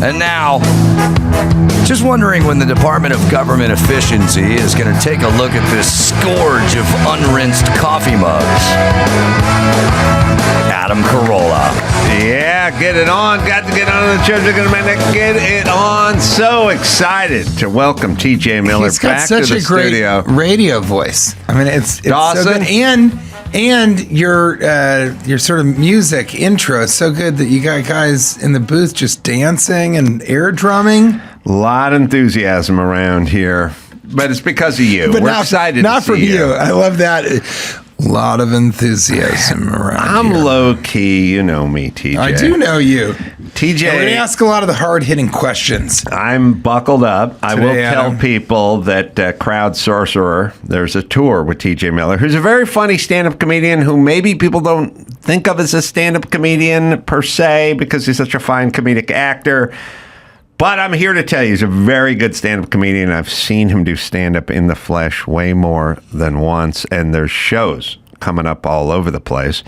And now, just wondering when the Department of Government Efficiency is going to take a look at this scourge of unrinsed coffee mugs. Adam Carolla. Yeah, get it on. Got to get on the church. Get it on. So excited to welcome TJ Miller back to the studio. He's got such a great radio voice. I mean, it's Dawson. So good. And your sort of music intro is so good that you got guys in the booth just dancing and air drumming. A lot of enthusiasm around here, but it's because of you. But we're excited. Not to see from you. I love that. A lot of enthusiasm around I'm here. low key. You know me, TJ. I do know you. TJ. We're going to ask a lot of the hard-hitting questions. I'm buckled up. I will tell Adam. people that Crowd Sorcerer, there's a tour with TJ Miller, who's a very funny stand-up comedian who maybe people don't think of as a stand-up comedian per se because he's such a fine comedic actor. But I'm here to tell you, he's a very good stand-up comedian. I've seen him do stand-up in the flesh way more than once, and there's shows coming up all over the place.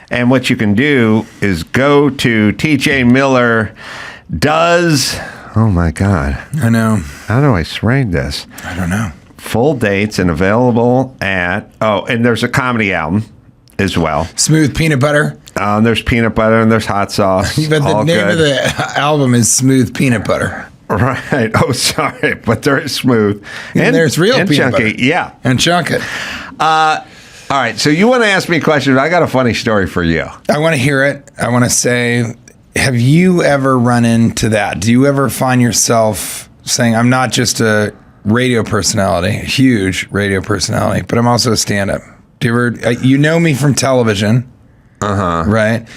And what you can do is go to TJ Miller does... Oh, my God. I know. How do I write this? I don't know. Full dates and available at... Oh, and there's a comedy album as well. Smooth Peanut Butter. There's peanut butter and there's hot sauce. But the name of the album is Smooth Peanut Butter. Right. Oh, sorry. But there is smooth. And there's real and peanut chunky. butter. Yeah. And chunk it. All right. So you want to ask me questions? I got a funny story for you. I want to hear it. I want to say, have you ever run into that? Do you ever find yourself saying, I'm not just a radio personality, a huge radio personality, but I'm also a stand-up? Do you ever, you know me from television, right?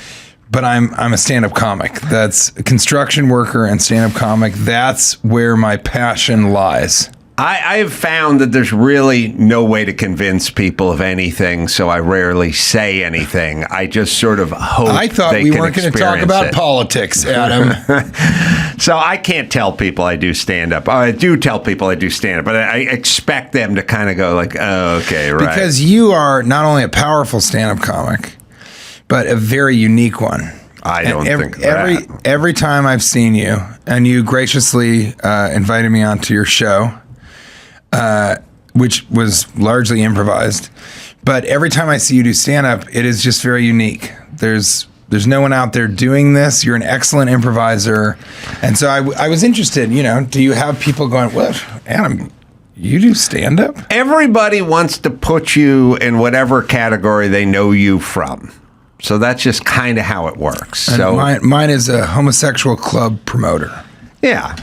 But I'm a stand-up comic. That's a construction worker and stand-up comic. That's where my passion lies. I have found that there's really no way to convince people of anything, so I rarely say anything. I just sort of hope I thought they we can weren't going to talk experience about it. politics, Adam. So I can't tell people I do stand-up. I do tell people I do stand-up, but I expect them to kind of go like, oh, okay, right. Because you are not only a powerful stand-up comic, but a very unique one. I don't think that. Every time I've seen you, and you graciously invited me onto your show, which was largely improvised, but every time I see you do stand-up, it is just very unique. There's no one out there doing this. You're an excellent improviser. And so I was interested, do you have people going, what, Adam, you do stand-up? Everybody wants to put you in whatever category they know you from. So that's just kind of how it works. And so mine is a homosexual club promoter. Yeah.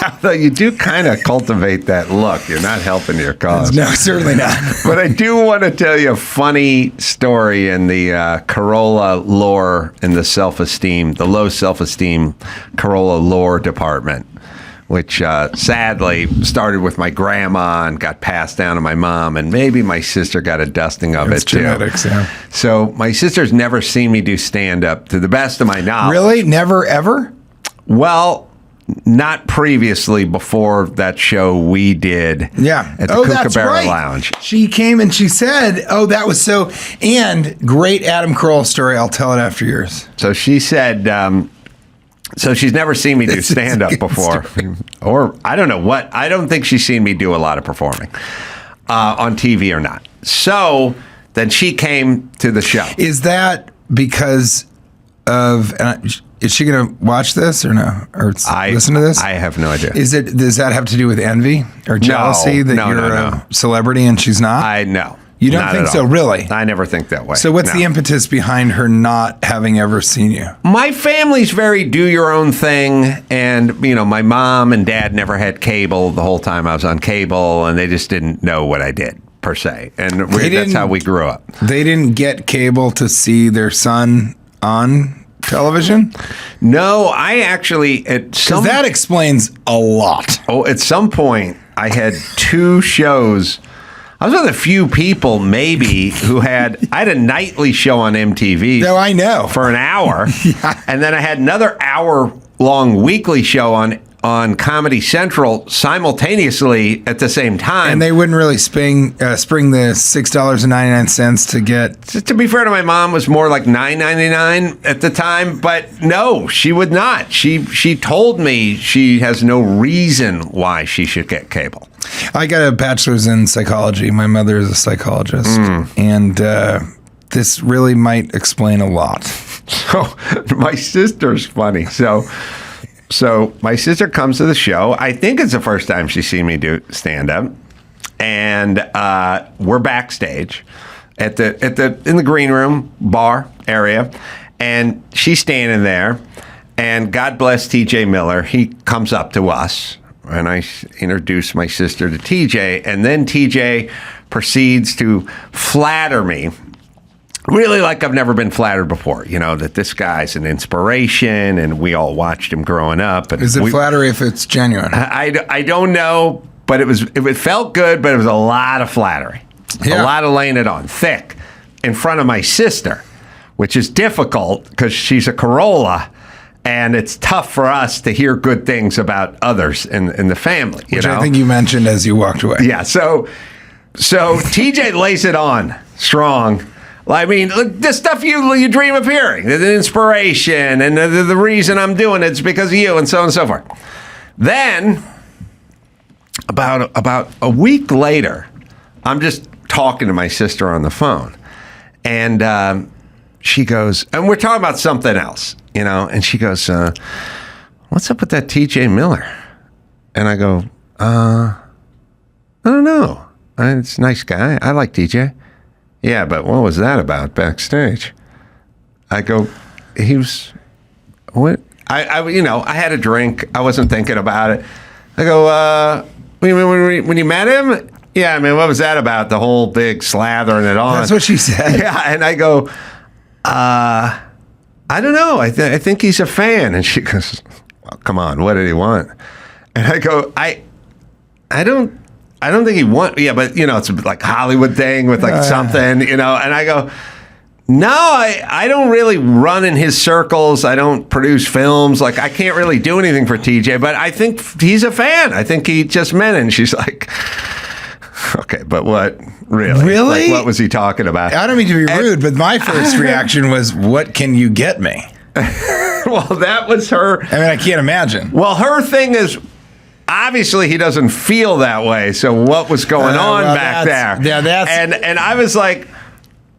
Although you do kind of cultivate that look. You're not helping your cause. No, certainly not. But I do want to tell you a funny story in the Carolla lore in the self-esteem, the low self-esteem Carolla lore department, which sadly started with my grandma and got passed down to my mom, and maybe my sister got a dusting of it genetics, too. Yeah. So my sister's never seen me do stand-up, to the best of my knowledge. Really? Never, ever? Well, not previously, before that show we did at the Kookaburra Lounge. She came and she said, that was so, and great Adam Carolla story. I'll tell it after yours. So she said, so she's never seen me do stand-up before. Or I don't know what. I don't think she's seen me do a lot of performing on TV or not. So then she came to the show. Is that because of... Is she going to watch this or no? Or listen to this? I have no idea. Does that have to do with envy or jealousy that you're a celebrity and she's not? No. You don't think so, really? I never think that way. So what's the impetus behind her not having ever seen you? My family's very do your own thing. And, my mom and dad never had cable the whole time I was on cable, and they just didn't know what I did, per se. And that's how we grew up. They didn't get cable to see their son on television? No, I actually because that explains a lot. Oh, at some point I had two shows. I was with a few people maybe who I had a nightly show on MTV. No, I know. For an hour. Yeah. And then I had another hour-long weekly show on on Comedy Central simultaneously at the same time. And they wouldn't really spring the $6.99 to get. To be fair to my mom, was more like $9.99 at the time, but no, she would not. She told me she has no reason why she should get cable. I got a bachelor's in psychology. My mother is a psychologist, and this really might explain a lot. So my sister's funny. So my sister comes to the show. I think it's the first time she's seen me do stand-up, and we're backstage in the green room bar area, and she's standing there. And God bless TJ Miller. He comes up to us, and I introduce my sister to TJ, and then TJ proceeds to flatter me. Really, like I've never been flattered before, that this guy's an inspiration, and we all watched him growing up. And is it flattery if it's genuine? I don't know, but it felt good, but it was a lot of flattery. Yeah. A lot of laying it on thick in front of my sister, which is difficult because she's a Carolla, and it's tough for us to hear good things about others in the family. Which I think you mentioned as you walked away. Yeah, so TJ lays it on strong. I mean, look, the stuff you dream of hearing, the inspiration, and the reason I'm doing it's because of you, and so on and so forth. Then, about a week later, I'm just talking to my sister on the phone, and she goes, and we're talking about something else, and she goes, "What's up with that TJ Miller?" And I go, "I don't know. It's a nice guy. I like TJ." "Yeah, but what was that about backstage?" I go, "He was what?" I had a drink. I wasn't thinking about it. I go, when you met him? Yeah, I mean, what was that about? The whole big slathering it on. That's what she said. Yeah, and I go, I don't know. I think he's a fan. And she goes, "Well, come on, what did he want?" And I go, I don't think he want. Yeah, but it's like Hollywood thing with like something, And I go, "No, I don't really run in his circles. I don't produce films. Like I can't really do anything for TJ. But I think he's a fan. I think he just meant it." And she's like, "Okay, but what really? Really? Like, what was he talking about?" I don't mean to be rude, but my first reaction was, "What can you get me?" Well, that was her. I mean, I can't imagine. Well, her thing is, obviously he doesn't feel that way. So what was going on back there? Yeah, that's and I was like,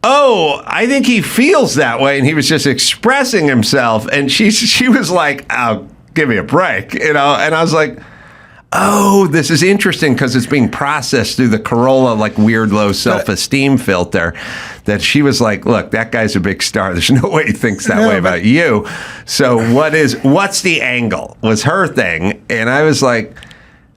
"Oh, I think he feels that way," and he was just expressing himself. And she was like, "Oh, give me a break," And I was like, "Oh, this is interesting because it's being processed through the Carolla like weird low self-esteem filter." That she was like, "Look, that guy's a big star. There's no way he thinks that way about you. So what's the angle?" Was her thing. And I was like,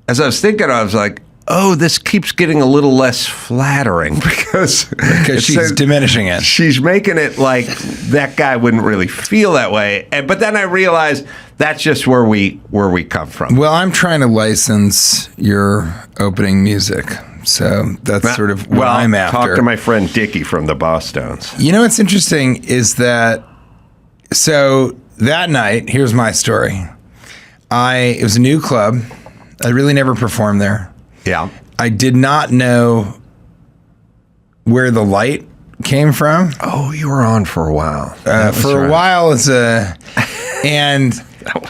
as I was thinking, I was like, "Oh, this keeps getting a little less flattering because she's diminishing it. She's making it like that guy wouldn't really feel that way." But then I realized that's just where we come from. Well, I'm trying to license your opening music, so that's sort of what I'm after. Talk to my friend Dickie from the Bosstones. What's interesting is that, so that night, here's my story. It was a new club. I really never performed there. Yeah. I did not know where the light came from. Oh, you were on for a while. For a while, and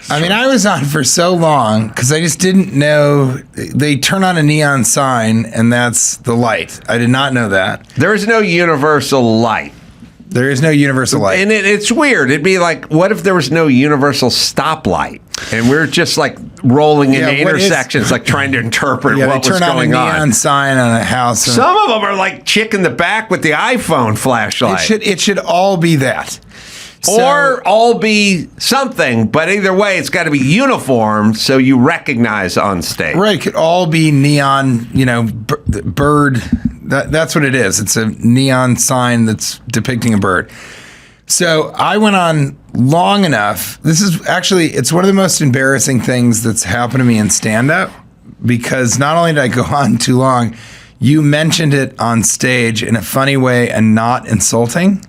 I mean, I was on for so long because I just didn't know. They turn on a neon sign and that's the light. I did not know that. There is no universal light. There is no universal light. And it's weird. It'd be like, what if there was no universal stoplight? And we're just like rolling into intersections, like trying to interpret what was going on. They turn on a neon sign on a house. Some of them are like chick in the back with the iPhone flashlight. It should all be that. Or all be something, but either way, it's got to be uniform so you recognize on stage. Right. It could all be neon, bird. That's what it is. It's a neon sign that's depicting a bird. So I went on long enough. This is actually, it's one of the most embarrassing things that's happened to me in stand-up, because not only did I go on too long, you mentioned it on stage in a funny way and not insulting.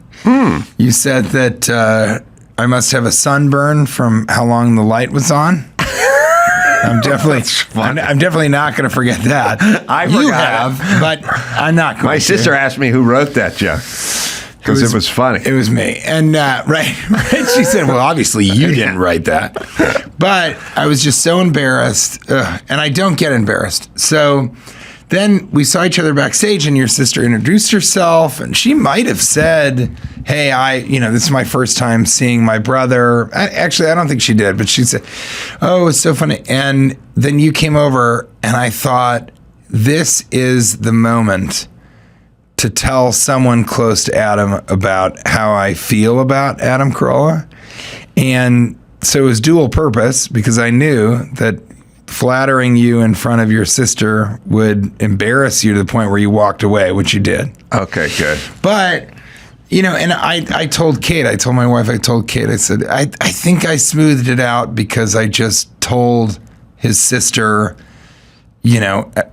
You said that I must have a sunburn from how long the light was on. I'm definitely not going to forget that. You have, but I'm not going My sister asked me who wrote that joke because it was funny. It was me. And right. She said, well, obviously you didn't write that. But I was just so embarrassed. And I don't get embarrassed. So then we saw each other backstage, and your sister introduced herself, and she might have said, hey, this is my first time seeing my brother. Actually, I don't think she did, but she said, oh, it's so funny. And then you came over, and I thought, this is the moment to tell someone close to Adam about how I feel about Adam Carolla. And so it was dual purpose, because I knew that flattering you in front of your sister would embarrass you to the point where you walked away, which you did. Okay, good. But, and I told Kate, I told my wife, I said, I think I smoothed it out because I just told his sister,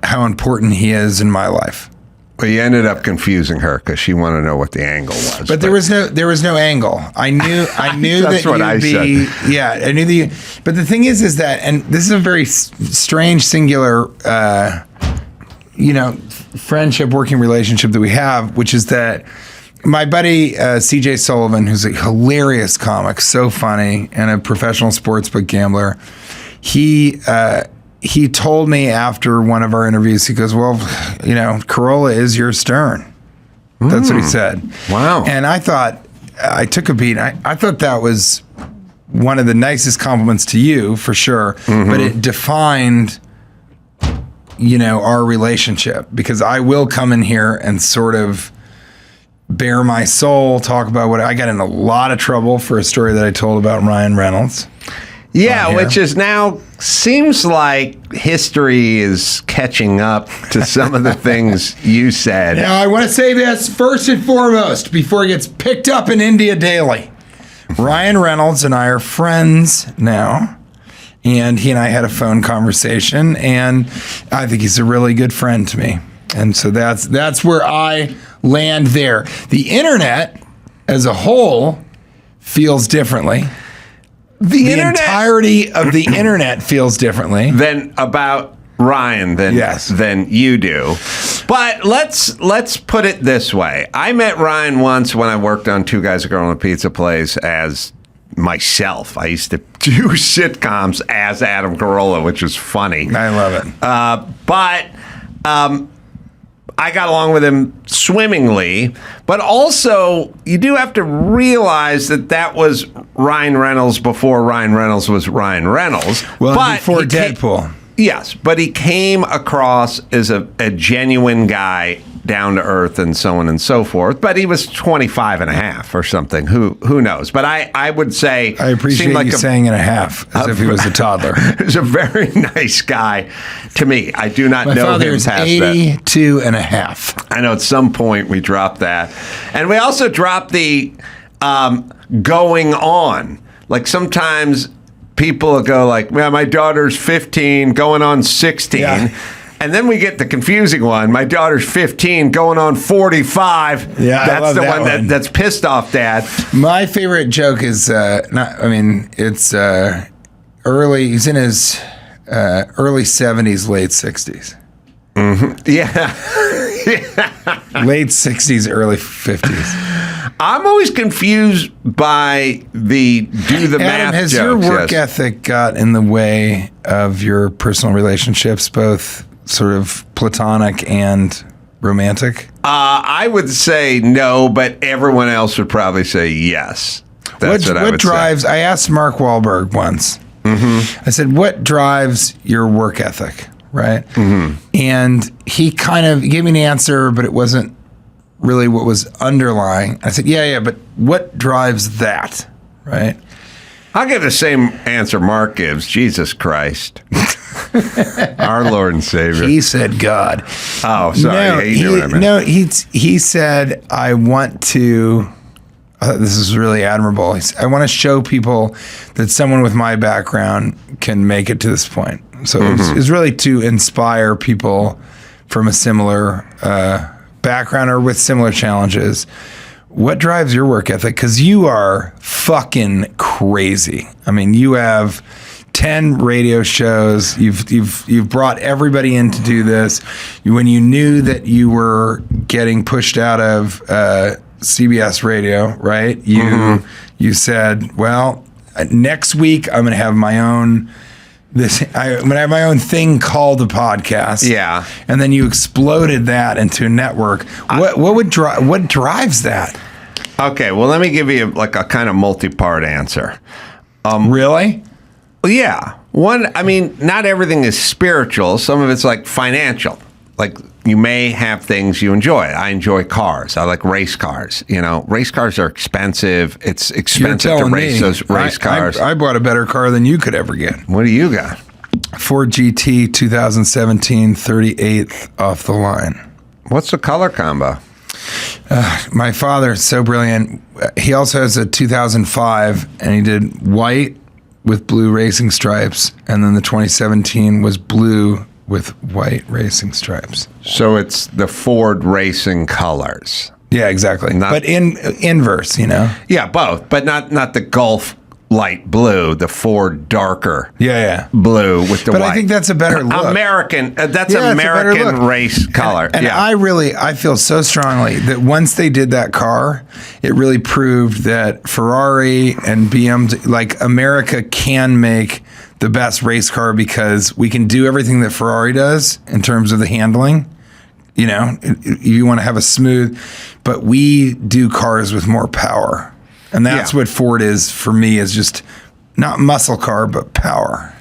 how important he is in my life. Well, you ended up confusing her because she wanted to know what the angle was. But there was no angle. I knew That's that what I said. Yeah, I knew that you. But the thing is that, and this is a very strange, singular, friendship, working relationship that we have, which is that my buddy CJ Sullivan, who's a hilarious comic, so funny, and a professional sportsbook gambler, he told me after one of our interviews, he goes, well, Carolla is your Stern. That's what he said. Wow. And I thought, I took a beat. I thought that was one of the nicest compliments to you, for sure. Mm-hmm. But it defined, our relationship, because I will come in here and sort of bare my soul, talk about what I got in a lot of trouble for a story that I told about Ryan Reynolds. Yeah, which is now seems like history is catching up to some of the things you said. Now, I want to say this first and foremost before it gets picked up in India Daily. Ryan Reynolds and I are friends now, and he and I had a phone conversation, and I think he's a really good friend to me. And so that's where I land there. The internet as a whole feels differently. The entirety of the internet feels differently than about Ryan than you do. But let's put it this way. I met Ryan once when I worked on Two Guys, a Girl, and a Pizza Plays as myself. I used to do sitcoms as Adam Carolla, which was funny. I love it. But I got along with him swimmingly, but also you do have to realize that was Ryan Reynolds before Ryan Reynolds was Ryan Reynolds. Well, but before Deadpool. Yes, but he came across as a genuine guy, down to earth and so on and so forth. But he was 25 and a half or something. Who knows? But I would say... I appreciate you saying and a half, as if he was a toddler. He was a very nice guy to me. I do not know him past that. My father is 82 and a half. I know at some point we dropped that. And we also dropped the going on. Like sometimes people will go like, well, my daughter's 15, going on 16. Yeah. And then we get the confusing one. My daughter's 15, going on 45. Yeah, that's the one that's pissed off Dad. My favorite joke is it's early. He's in his early 70s, late 60s. Mm-hmm. Yeah. Late 60s, early 50s. I'm always confused by the do the math has jokes. Your work ethic got in the way of your personal relationships, both sort of platonic and romantic? I would say no, but everyone else would probably say yes. That's what I would drives? say. I asked Mark Wahlberg once. Mm-hmm. I said, "What drives your work ethic?" Right, mm-hmm. And he kind of gave me an answer, but it wasn't really what was underlying. I said, "Yeah, but what drives that?" Right. I'll give the same answer Mark gives. Jesus Christ. Our Lord and Savior. He said God. Oh, sorry. You knew what I meant. No, he said, I want to, this is really admirable. I want to show people that someone with my background can make it to this point. So mm-hmm. it's really to inspire people from a similar background or with similar challenges. What drives your work ethic? Because you are fucking crazy. I mean, you have 10 radio shows. You've brought everybody in to do this. When you knew that you were getting pushed out of CBS Radio, right? You said, well, next week I'm going to have my own. I'm going to have my own thing called a podcast. Yeah. And then you exploded that into a network. What drives that? Okay, well, let me give you like a kind of multi-part answer. Really? Yeah. One, I mean, not everything is spiritual. Some of it's like financial. Like you may have things you enjoy. I enjoy cars. I like race cars. You know, race cars are expensive. It's expensive to race those race cars. I bought a better car than you could ever get. What do you got? Ford GT 2017 38th off the line. What's the color combo? My father is so brilliant. He also has a 2005, and he did white with blue racing stripes, and then the 2017 was blue with white racing stripes. So it's the Ford racing colors. Yeah, exactly. But in inverse, you know? Yeah, both, but not the Gulf light blue, the Ford darker blue with the white. But I think that's a better look. American, that's American race color. And I feel so strongly that once they did that car, it really proved that Ferrari and BMW, like America can make the best race car because we can do everything that Ferrari does in terms of the handling. You know, you want to have a smooth, but we do cars with more power. And that's what Ford is for me, is just not muscle car, but power.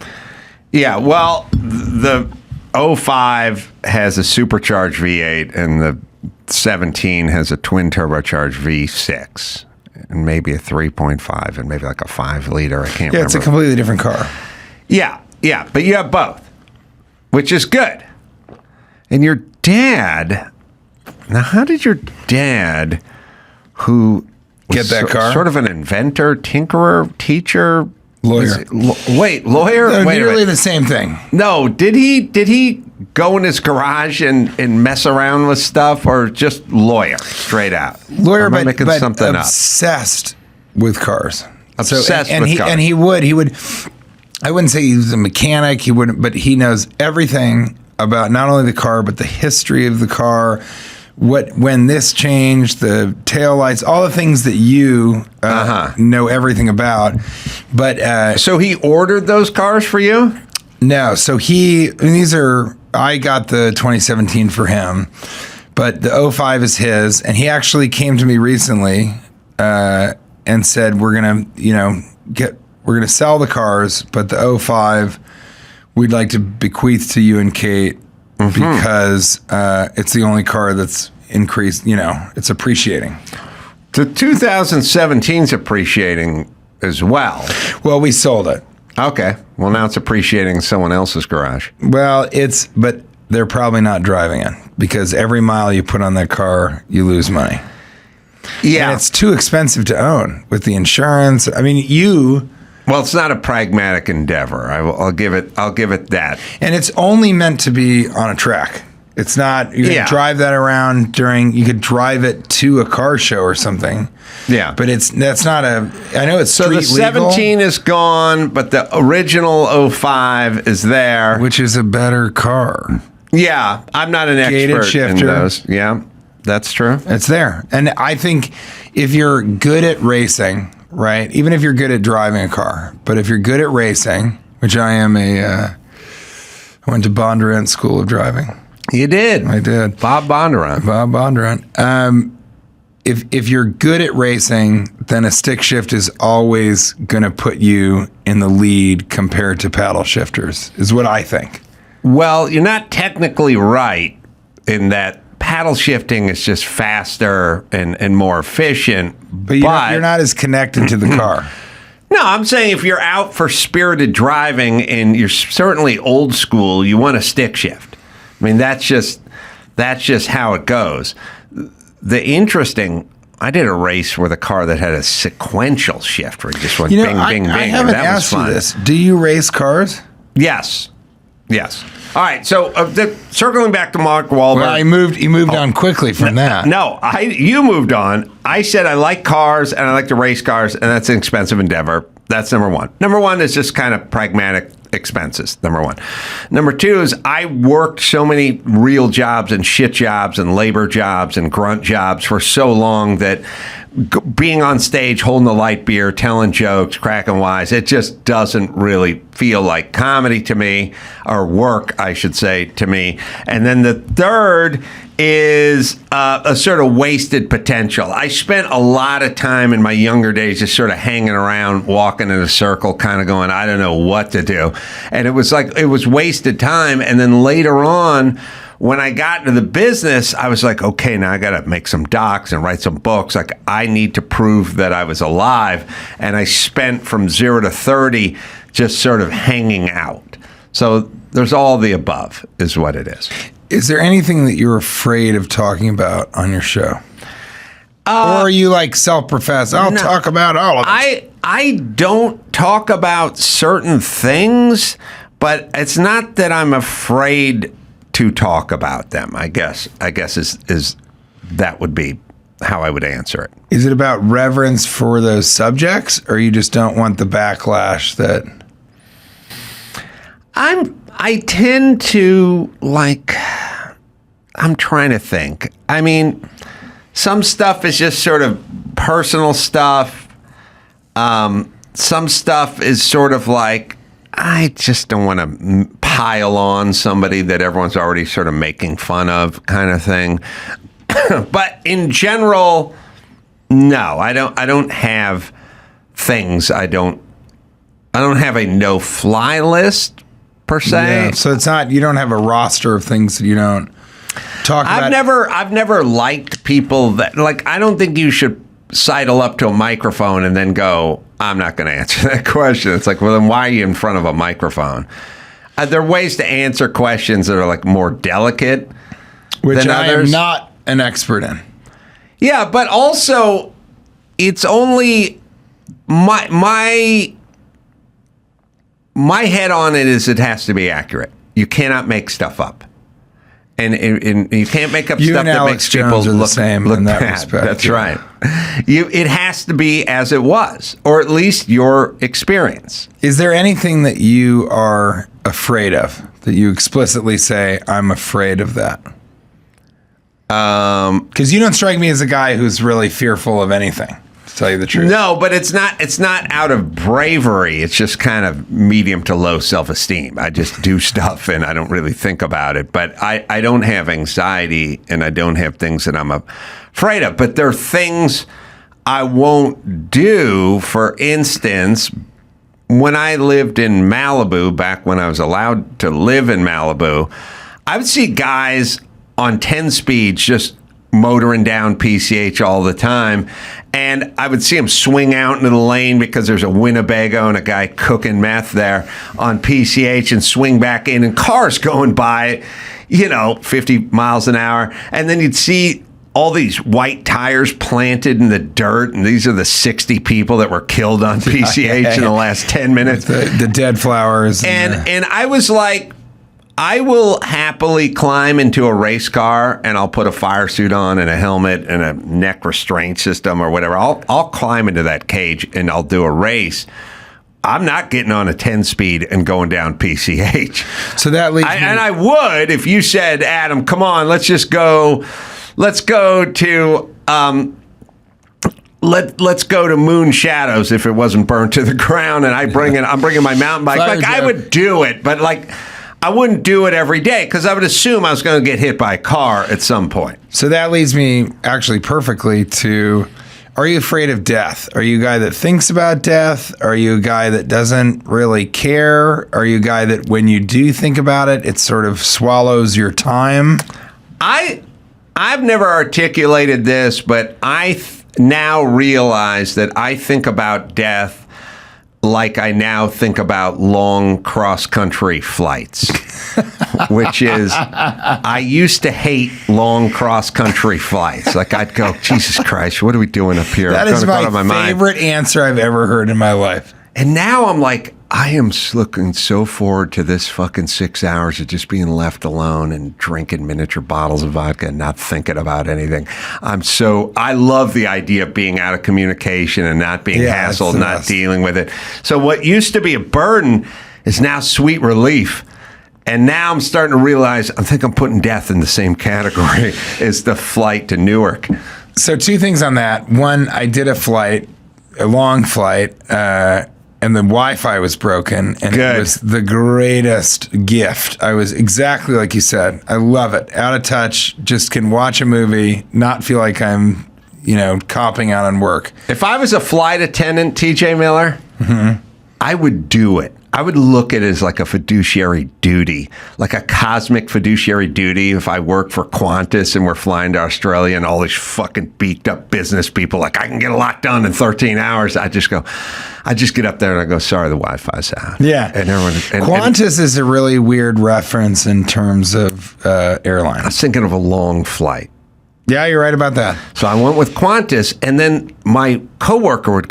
Yeah, well, the 05 has a supercharged V8 and the 17 has a twin turbocharged V6 and maybe a 3.5 and maybe like a 5 liter. I can't remember. Yeah, it's a completely different car. Yeah, but you have both, which is good. And your dad, now how did your dad, who get that car? Sort of an inventor, tinkerer, teacher, lawyer. Lawyer? They're Wait nearly the same thing. No, did he go in his garage and mess around with stuff, or just lawyer straight out? Lawyer, but something obsessed with cars. Obsessed with cars. And he would. I wouldn't say he was a mechanic. He wouldn't, but he knows everything about not only the car but the history of the car. When this changed, the taillights, all the things that you know everything about. But so he ordered those cars for you? No. So I got the 2017 for him, but the 05 is his. And he actually came to me recently and said, we're gonna sell the cars, but the 05 we'd like to bequeath to you and Kate. Because it's the only car that's increased, it's appreciating. The 2017's appreciating as well. Well, we sold it. Okay. Well, now it's appreciating in someone else's garage. Well, but they're probably not driving it because every mile you put on that car, you lose money. Yeah. And it's too expensive to own with the insurance. I mean, well, it's not a pragmatic endeavor. I'll give it that. And it's only meant to be on a track. It's not, you can drive that around you could drive it to a car show or something. Yeah. But that's not I know it's street legal. So the 17 is gone, but the original 05 is there. Which is a better car. Yeah. I'm not an expert in those. Yeah, that's true. It's there. And I think if you're good at racing, right? Even if you're good at driving a car, but if you're good at racing, which I am I went to Bondurant School of Driving. You did? I did. Bob Bondurant. If you're good at racing, then a stick shift is always going to put you in the lead compared to paddle shifters, is what I think. Well, you're not technically right in that paddle shifting is just faster and more efficient. But you're not as connected to the car. No, I'm saying if you're out for spirited driving and you're certainly old school, you want a stick shift. I mean, that's just how it goes. I did a race with a car that had a sequential shift where it just went bing, bing, bing. I haven't asked you this. Do you race cars? Yes. All right, so circling back to Mark Wahlberg. Well, you moved on quickly from that. No, you moved on. I said I like cars and I like to race cars, and that's an expensive endeavor. That's number one. Number one is just kind of pragmatic expenses, number one. Number two is I worked so many real jobs and shit jobs and labor jobs and grunt jobs for so long that being on stage, holding the light beer, telling jokes, cracking wise, it just doesn't really feel like comedy to me, or work, I should say, to me. And then the third is a sort of wasted potential. I spent a lot of time in my younger days just sort of hanging around, walking in a circle, kind of going, I don't know what to do. And it was like, it was wasted time. And then later on, when I got into the business, I was like, okay, now I got to make some docs and write some books. Like, I need to prove that I was alive. And I spent from 0 to 30 just sort of hanging out. So there's all the above is what it is. Is there anything that you're afraid of talking about on your show? Or are you like self-professed? I'll talk about all of it. I don't talk about certain things, but it's not that I'm afraid to talk about them. I guess is that would be how I would answer it. Is it about reverence for those subjects, or you just don't want the backlash that? I tend to like. I'm trying to think. I mean, some stuff is just sort of personal stuff. Some stuff is sort of like, I just don't want to pile on somebody that everyone's already sort of making fun of, kind of thing. But in general, no, I don't have things. I don't have a no-fly list per se. Yeah, so it's not, you don't have a roster of things that you don't talk about. I've never liked people that, like, I don't think you should sidle up to a microphone and then go, I'm not going to answer that question. It's like, well, then why are you in front of a microphone? There are ways to answer questions that are like more delicate which than I others. am not an expert in. Yeah, but also it's only my head on it is it has to be accurate. You cannot make stuff up. And you can't make up you stuff and that Alex makes Jones people are the look same in that bad. respect. That's right. It has to be as it was, or at least your experience. Is there anything that you are afraid of, that you explicitly say, I'm afraid of that? Because you don't strike me as a guy who's really fearful of anything, to tell you the truth. No, but it's not out of bravery. It's just kind of medium to low self-esteem. I just do stuff and I don't really think about it. But I don't have anxiety and I don't have things that I'm afraid of. But there are things I won't do. For instance, when I lived in Malibu, back when I was allowed to live in Malibu, I would see guys on 10 speeds just motoring down PCH all the time. And I would see them swing out into the lane because there's a Winnebago and a guy cooking meth there on PCH, and swing back in, and cars going by, 50 miles an hour. And then you'd see all these white tires planted in the dirt, and these are the 60 people that were killed on PCH in the last 10 minutes. The dead flowers. And I was like, I will happily climb into a race car and I'll put a fire suit on and a helmet and a neck restraint system or whatever. I'll climb into that cage and I'll do a race. I'm not getting on a 10-speed and going down PCH. So that leads me... And I would if you said, Adam, come on, let's go to let's go to Moon Shadows if it wasn't burnt to the ground, and I'm bringing my mountain bike. Like, I would do it, but like, I wouldn't do it every day because I would assume I was going to get hit by a car at some point. So that leads me actually perfectly to, are you afraid of death? Are you a guy that thinks about death? Are you a guy that doesn't really care? Are you a guy that when you do think about it, it sort of swallows your time? I've never articulated this, but I now realize that I think about death like I now think about long cross-country flights, which is, I used to hate long cross-country flights. Like, I'd go, Jesus Christ, what are we doing up here? That is my favorite answer I've ever heard in my life. And now I'm like, I am looking so forward to this fucking 6 hours of just being left alone and drinking miniature bottles of vodka and not thinking about anything. I love the idea of being out of communication and not being hassled, not dealing with it. So what used to be a burden is now sweet relief. And now I'm starting to realize I think I'm putting death in the same category as the flight to Newark. So 2 things on that. One, I did a long flight, and the Wi-Fi was broken, and it was the greatest gift. I was exactly like you said. I love it. Out of touch, just can watch a movie, not feel like I'm, copping out on work. If I was a flight attendant, TJ Miller, I would do it. I would look at it as like a fiduciary duty, like a cosmic fiduciary duty. If I worked for Qantas and we're flying to Australia and all these fucking beaked up business people, like I can get a lot done in 13 hours. I just get up there and I go, sorry, the Wi-Fi's out. Yeah. And everyone, Qantas is a really weird reference in terms of airlines. I was thinking of a long flight. Yeah, you're right about that. So I went with Qantas, and then my coworker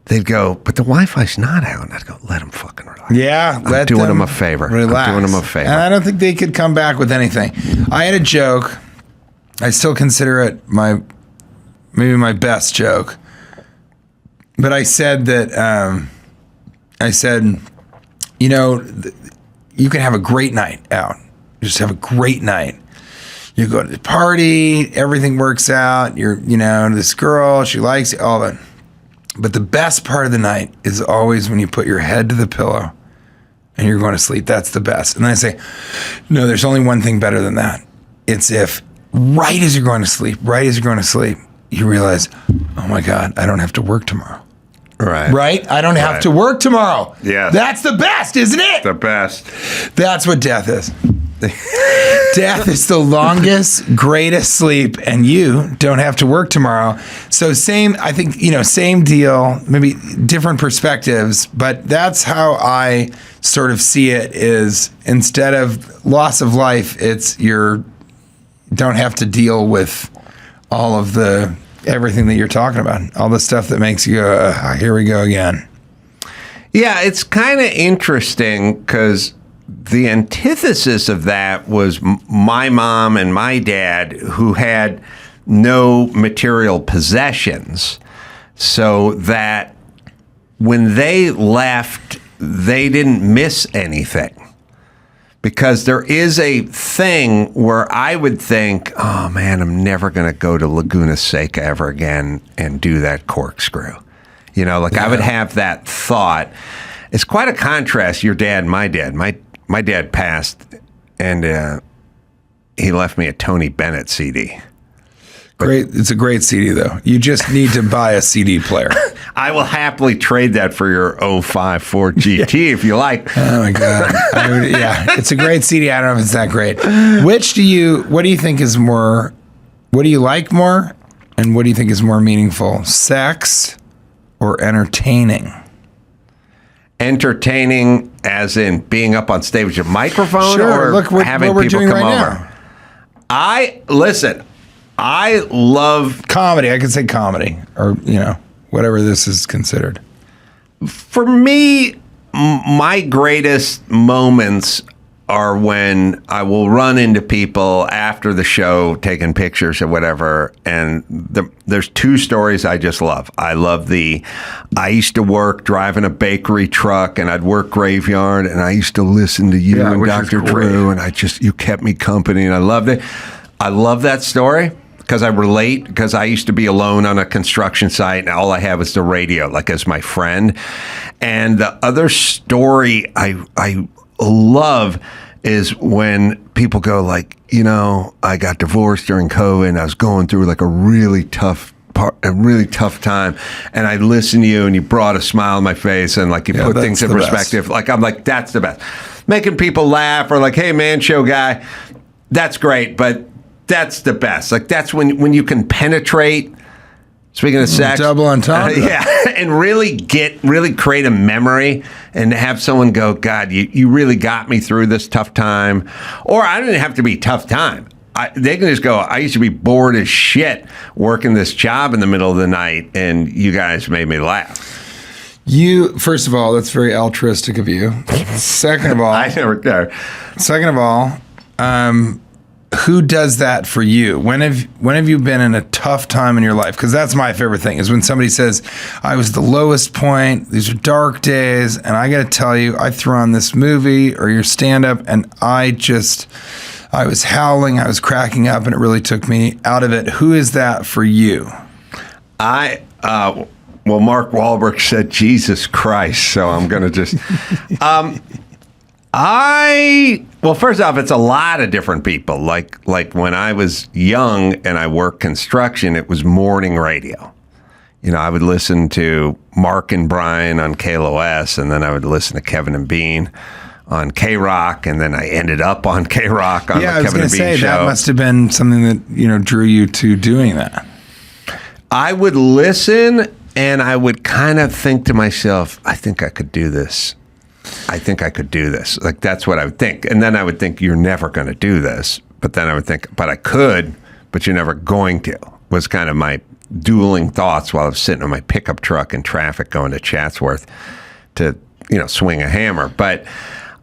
they'd go, but the Wi-Fi's not out. And I'd go, let them fucking relax. Yeah, I'm doing them a favor. Relax. I'm doing them a favor. And I don't think they could come back with anything. I had a joke. I still consider it maybe my best joke. But I said that, you can have a great night out. Just have a great night. You go to the party, everything works out. You're, this girl, she likes you, all that. But the best part of the night is always when you put your head to the pillow and you're going to sleep. That's the best. And then I say, no, there's only one thing better than that. It's if right as you're going to sleep, you realize, oh my God, I don't have to work tomorrow. Right? I don't have to work tomorrow. Yeah. That's the best, isn't it? The best. That's what death is. Death is the longest, greatest sleep, and you don't have to work tomorrow. So same deal, maybe different perspectives, but that's how I sort of see it is instead of loss of life, it's don't have to deal with all of everything that you're talking about, all the stuff that makes you go, here we go again. Yeah, it's kind of interesting because the antithesis of that was my mom and my dad, who had no material possessions, so that when they left, they didn't miss anything. Because there is a thing where I would think, oh man, I'm never going to go to Laguna Seca ever again and do that corkscrew. I would have that thought. It's quite a contrast, your dad and my dad. My dad passed, and he left me a Tony Bennett CD. Great. It's a great CD, though. You just need to buy a CD player. I will happily trade that for your 054 GT if you like. Oh, my God. It's a great CD. I don't know if it's that great. What do you think is more, what do you like more, and what do you think is more meaningful, sex or entertaining? Entertaining as in being up on stage with a microphone, sure, or look having what people we're doing come right over? Now. I love comedy. I could say comedy, or whatever this is considered. For me, my greatest moments are when I will run into people after the show taking pictures or whatever, and there's 2 stories I just love. I used to work driving a bakery truck, and I'd work graveyard, and I used to listen to you and Dr. Drew, and you kept me company, and I loved it. I love that story because I relate, because I used to be alone on a construction site, and all I had was the radio, like as my friend. And the other story I love is when people go like, I got divorced during COVID and I was going through like a really tough time, and I listened to you and you brought a smile on my face, and like you put things in perspective. Like I'm like, that's the best. Making people laugh, or like, hey man, show guy, that's great, but that's the best. Like that's when you can penetrate. Speaking of sex, double entendre. And really create a memory and have someone go, God, you really got me through this tough time. Or I didn't have to be tough time. They can just go, I used to be bored as shit working this job in the middle of the night, and you guys made me laugh. First of all, that's very altruistic of you. Second of all, I never care. Second of all, who does that for you? When have you been in a tough time in your life? Because that's my favorite thing is when somebody says, I was the lowest point, these are dark days, and I got to tell you, I threw on this movie or your stand-up, and I was howling, I was cracking up, and it really took me out of it. Who is that for you? Well, Mark Wahlberg said Jesus Christ, so I'm going to just... Well, first off, it's a lot of different people. Like when I was young and I worked construction, it was morning radio. You know, I would listen to Mark and Brian on KLOS, and then I would listen to Kevin and Bean on K-Rock, and then I ended up on K-Rock on the Kevin and Bean show. Yeah, I was going to say, that must have been something that, drew you to doing that. I would listen, and I would kind of think to myself, I think I could do this. I think I could do this. Like, that's what I would think. And then I would think, you're never going to do this. But then I would think, but I could, but you're never going to, was kind of my dueling thoughts while I was sitting in my pickup truck in traffic going to Chatsworth to, swing a hammer. But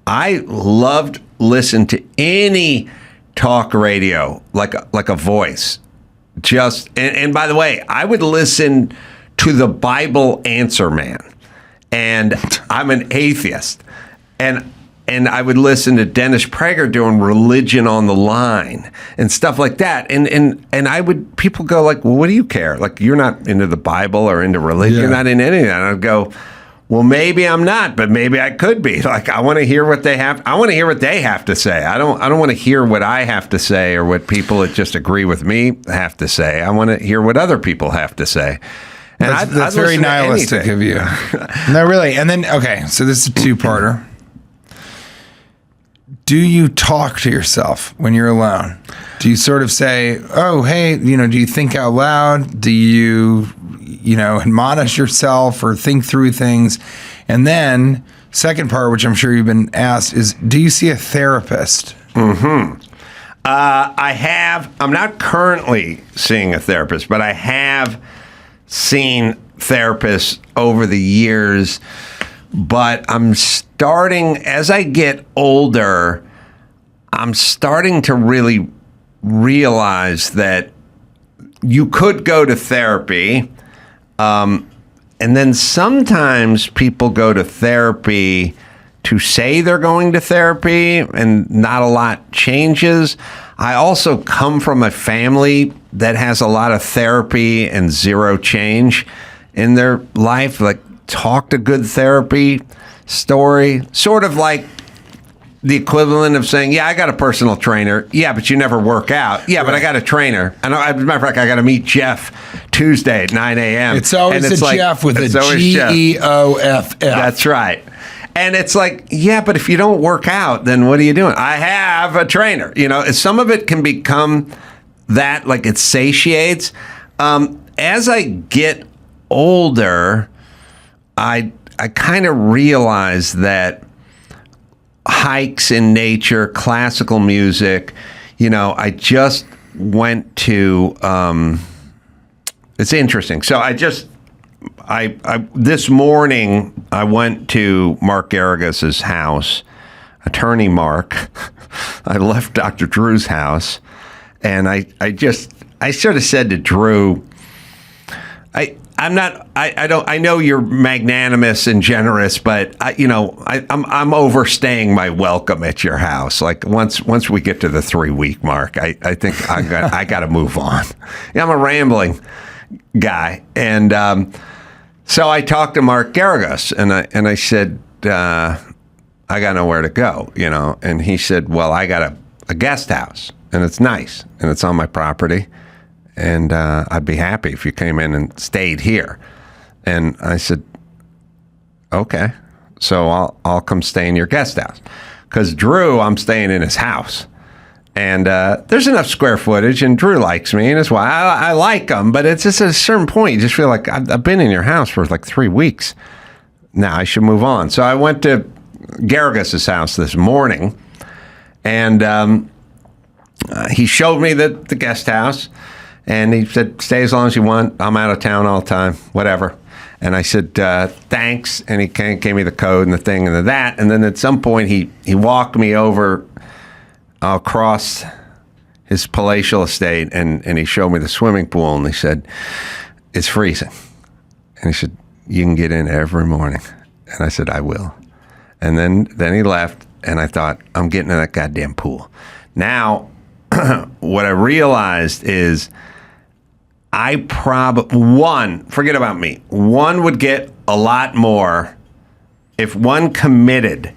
I loved listening to any talk radio, like a voice. And by the way, I would listen to the Bible Answer Man. And I'm an atheist, and I would listen to Dennis Prager doing Religion on the Line and stuff like that. And people go like, well, what do you care? Like, you're not into the Bible or into religion. Yeah. You're not into any of that. And I'd go, well, maybe I'm not, but maybe I could be. Like, I want to hear what they have. I want to hear what they have to say. I don't want to hear what I have to say or what people that just agree with me have to say. I want to hear what other people have to say. And that's very nihilistic of you. No, really. And then, okay, so this is a two-parter. Do you talk to yourself when you're alone? Do you sort of say, oh, hey, do you think out loud? Do you, admonish yourself or think through things? And then, second part, which I'm sure you've been asked, is do you see a therapist? Mm-hmm. I have. I'm not currently seeing a therapist, but I have seen therapists over the years, but I'm starting, as I get older, I'm starting to really realize that you could go to therapy, and then sometimes people go to therapy to say they're going to therapy, and not a lot changes. I also come from a family that has a lot of therapy and zero change in their life. Like, talked a good therapy story, sort of like the equivalent of saying, yeah, I got a personal trainer. Yeah, but you never work out. Yeah, right. But I got a trainer. And as a matter of fact, I got to meet Jeff Tuesday at 9 a.m. It's always a Jeff with a Geoff. That's right. And it's like, yeah, but if you don't work out, then what are you doing? I have a trainer. Some of it can become that, like, it satiates. As I get older, I kind of realize that hikes in nature, classical music, I just went to, it's interesting. So this morning, I went to Mark Garrigas's house, attorney Mark. I left Dr. Drew's house, and I sort of said to Drew, I know you're magnanimous and generous, but I'm overstaying my welcome at your house. Like, once we get to the 3-week mark, I think I got to move on. I'm a rambling guy, and so I talked to Mark Garrigas, and I said, I got nowhere to go, and he said, well, I got a guest house, and it's nice, and it's on my property, and I'd be happy if you came in and stayed here. And I said, okay, so I'll come stay in your guest house, because Drew, I'm staying in his house. And there's enough square footage, and Drew likes me, and that's why I like him. But it's just at a certain point, you just feel like I've been in your house for like 3 weeks. Now I should move on. So I went to Garrigas's house this morning, and he showed me the guest house, and he said, stay as long as you want. I'm out of town all the time, whatever. And I said, thanks. And he kind of gave me the code and the thing and the that. And then at some point, he walked me over across his palatial estate, and he showed me the swimming pool, and he said, it's freezing. And he said, you can get in every morning. And I said, I will. And then he left, and I thought, I'm getting in that goddamn pool. Now, what I realized is forget about me. One would get a lot more if one committed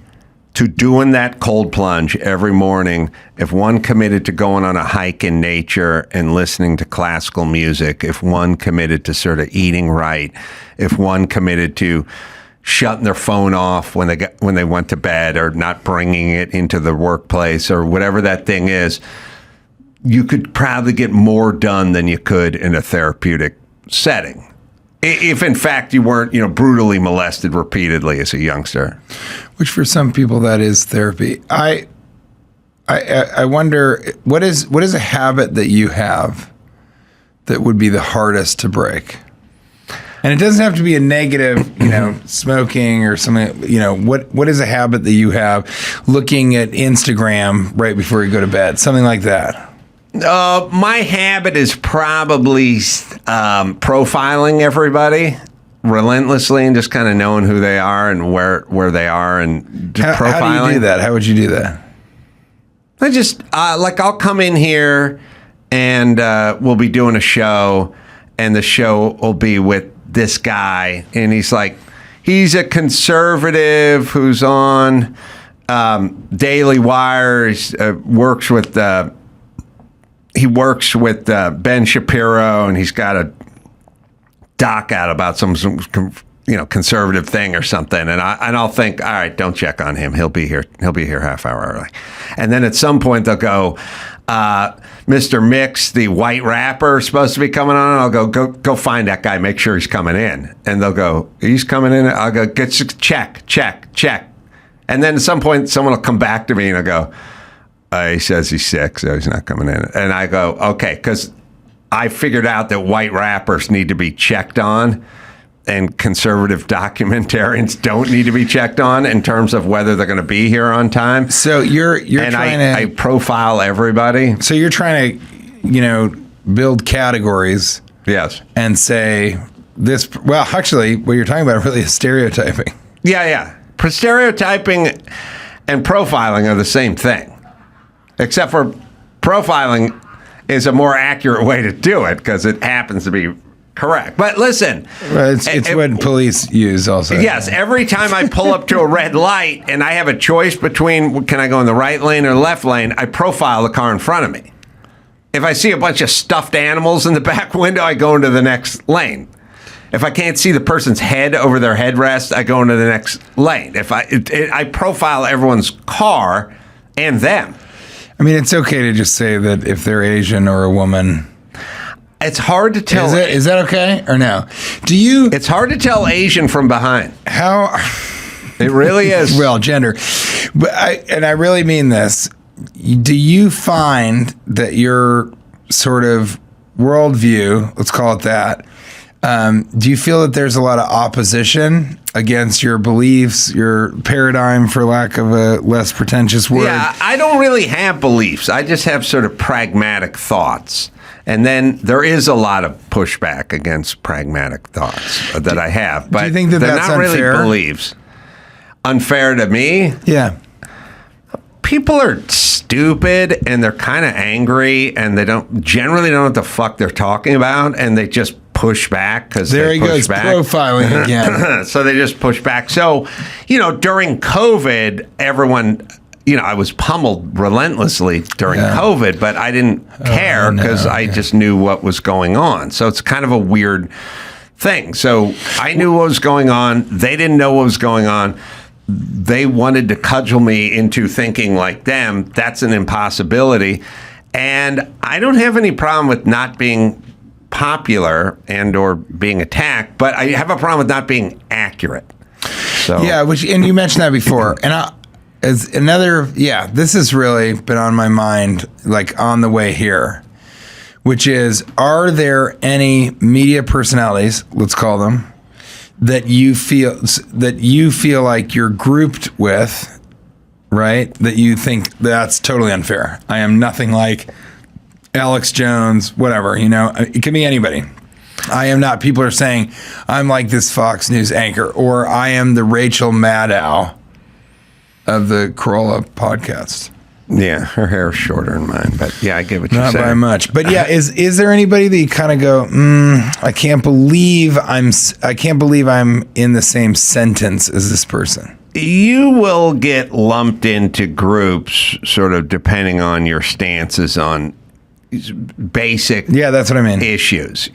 to doing that cold plunge every morning, if one committed to going on a hike in nature and listening to classical music, if one committed to sort of eating right, if one committed to shutting their phone off when they went to bed, or not bringing it into the workplace, or whatever that thing is, you could probably get more done than you could in a therapeutic setting. If in fact you weren't, brutally molested repeatedly as a youngster. Which for some people that is therapy. I wonder what is a habit that you have that would be the hardest to break? And it doesn't have to be a negative, smoking or something. What is a habit that you have, looking at Instagram right before you go to bed, something like that? My habit is probably profiling everybody relentlessly and just kind of knowing who they are and where they are, and just profiling. How do you do that? How would you do that? I just I'll come in here and we'll be doing a show, and the show will be with this guy, and he's a conservative who's on Daily Wire. He works with Ben Shapiro, and he's got a doc out about some conservative thing or something. And I'll think, all right, don't check on him. He'll be here half hour early. And then at some point they'll go, Mr. Mix, the white rapper, is supposed to be coming on. And I'll go find that guy. Make sure he's coming in. And they'll go, he's coming in. I'll go, check. And then at some point someone will come back to me and I'll go, he says he's sick, so he's not coming in. And I go, okay, because I figured out that white rappers need to be checked on, and conservative documentarians don't need to be checked on in terms of whether they're going to be here on time. So I profile everybody. So you're trying to, build categories. Yes. And say this. Well, actually, what you're talking about really is stereotyping. Yeah. Stereotyping and profiling are the same thing. Except for profiling is a more accurate way to do it because it happens to be correct. But listen. Well, it's what police use also. Yes. Every time I pull up to a red light and I have a choice between can I go in the right lane or the left lane, I profile the car in front of me. If I see a bunch of stuffed animals in the back window, I go into the next lane. If I can't see the person's head over their headrest, I go into the next lane. I profile everyone's car and them. I mean, it's okay to just say that if they're Asian or a woman. It's hard to tell. Is that okay or no? It's hard to tell Asian from behind. How? It really is. Well, gender. But I really mean this. Do you find that your sort of worldview, let's call it that, do you feel that there's a lot of opposition against your beliefs, your paradigm, for lack of a less pretentious word? Yeah, I don't really have beliefs. I just have sort of pragmatic thoughts. And then there is a lot of pushback against pragmatic thoughts that I have. But do you think that they're that's not unfair? Really beliefs. Unfair to me? Yeah. People are stupid and they're kind of angry and they generally don't know what the fuck they're talking about, and they just push back because there they he push goes back. Profiling again. So they just push back. So, during COVID, everyone, I was pummeled relentlessly during COVID, but I didn't care because I just knew what was going on. So it's kind of a weird thing. So I knew what was going on. They didn't know what was going on. They wanted to cudgel me into thinking like them. That's an impossibility. And I don't have any problem with not being popular and or being attacked, but I have a problem with not being accurate. So yeah, and you mentioned that before. And this has really been on my mind, like on the way here, which is, are there any media personalities, let's call them, that you feel like you're grouped with, right? That you think that's totally unfair. I am nothing like Alex Jones, whatever, it can be anybody. I am not. People are saying I'm like this Fox News anchor, or I am the Rachel Maddow of the Carolla podcast. Yeah, her hair is shorter than mine, but yeah, I get what you're saying. Not by much, but yeah, is there anybody that you kind of go, I can't believe I'm in the same sentence as this person? You will get lumped into groups, sort of depending on your stances on basic that's what I mean. issues,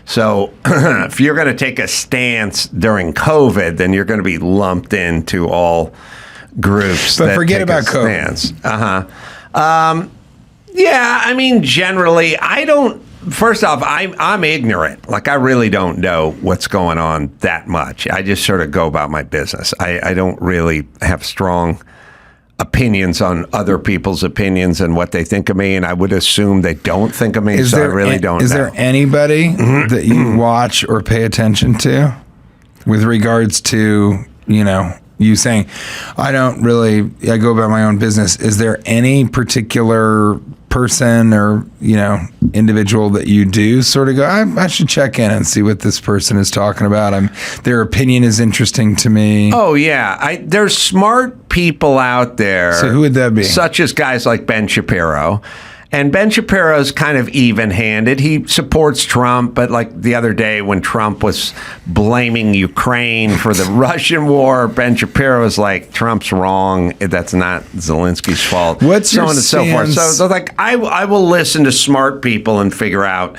So if you're going to take a stance during COVID, then you're going to be lumped into all groups. But forget about COVID. Yeah, I mean, generally, first off, I'm ignorant. Like, I really don't know what's going on that much. I just sort of go about my business. I don't really have strong opinions on other people's opinions and what they think of me, and I would assume they don't think of me, so I really don't know. Is there anybody that you watch or pay attention to with regards to, you saying, I go about my own business? Is there any particular person or, individual that you do sort of go, I should check in and see what this person is talking about? Their opinion is interesting to me. Oh, yeah. There's smart people out there. So who would that be? Such as guys like Ben Shapiro. And Ben Shapiro's kind of even-handed. He supports Trump, but like the other day when Trump was blaming Ukraine for the Russian war, Ben Shapiro was like, Trump's wrong. That's not Zelensky's fault. What's so your on and so forth. So like, I will listen to smart people and figure out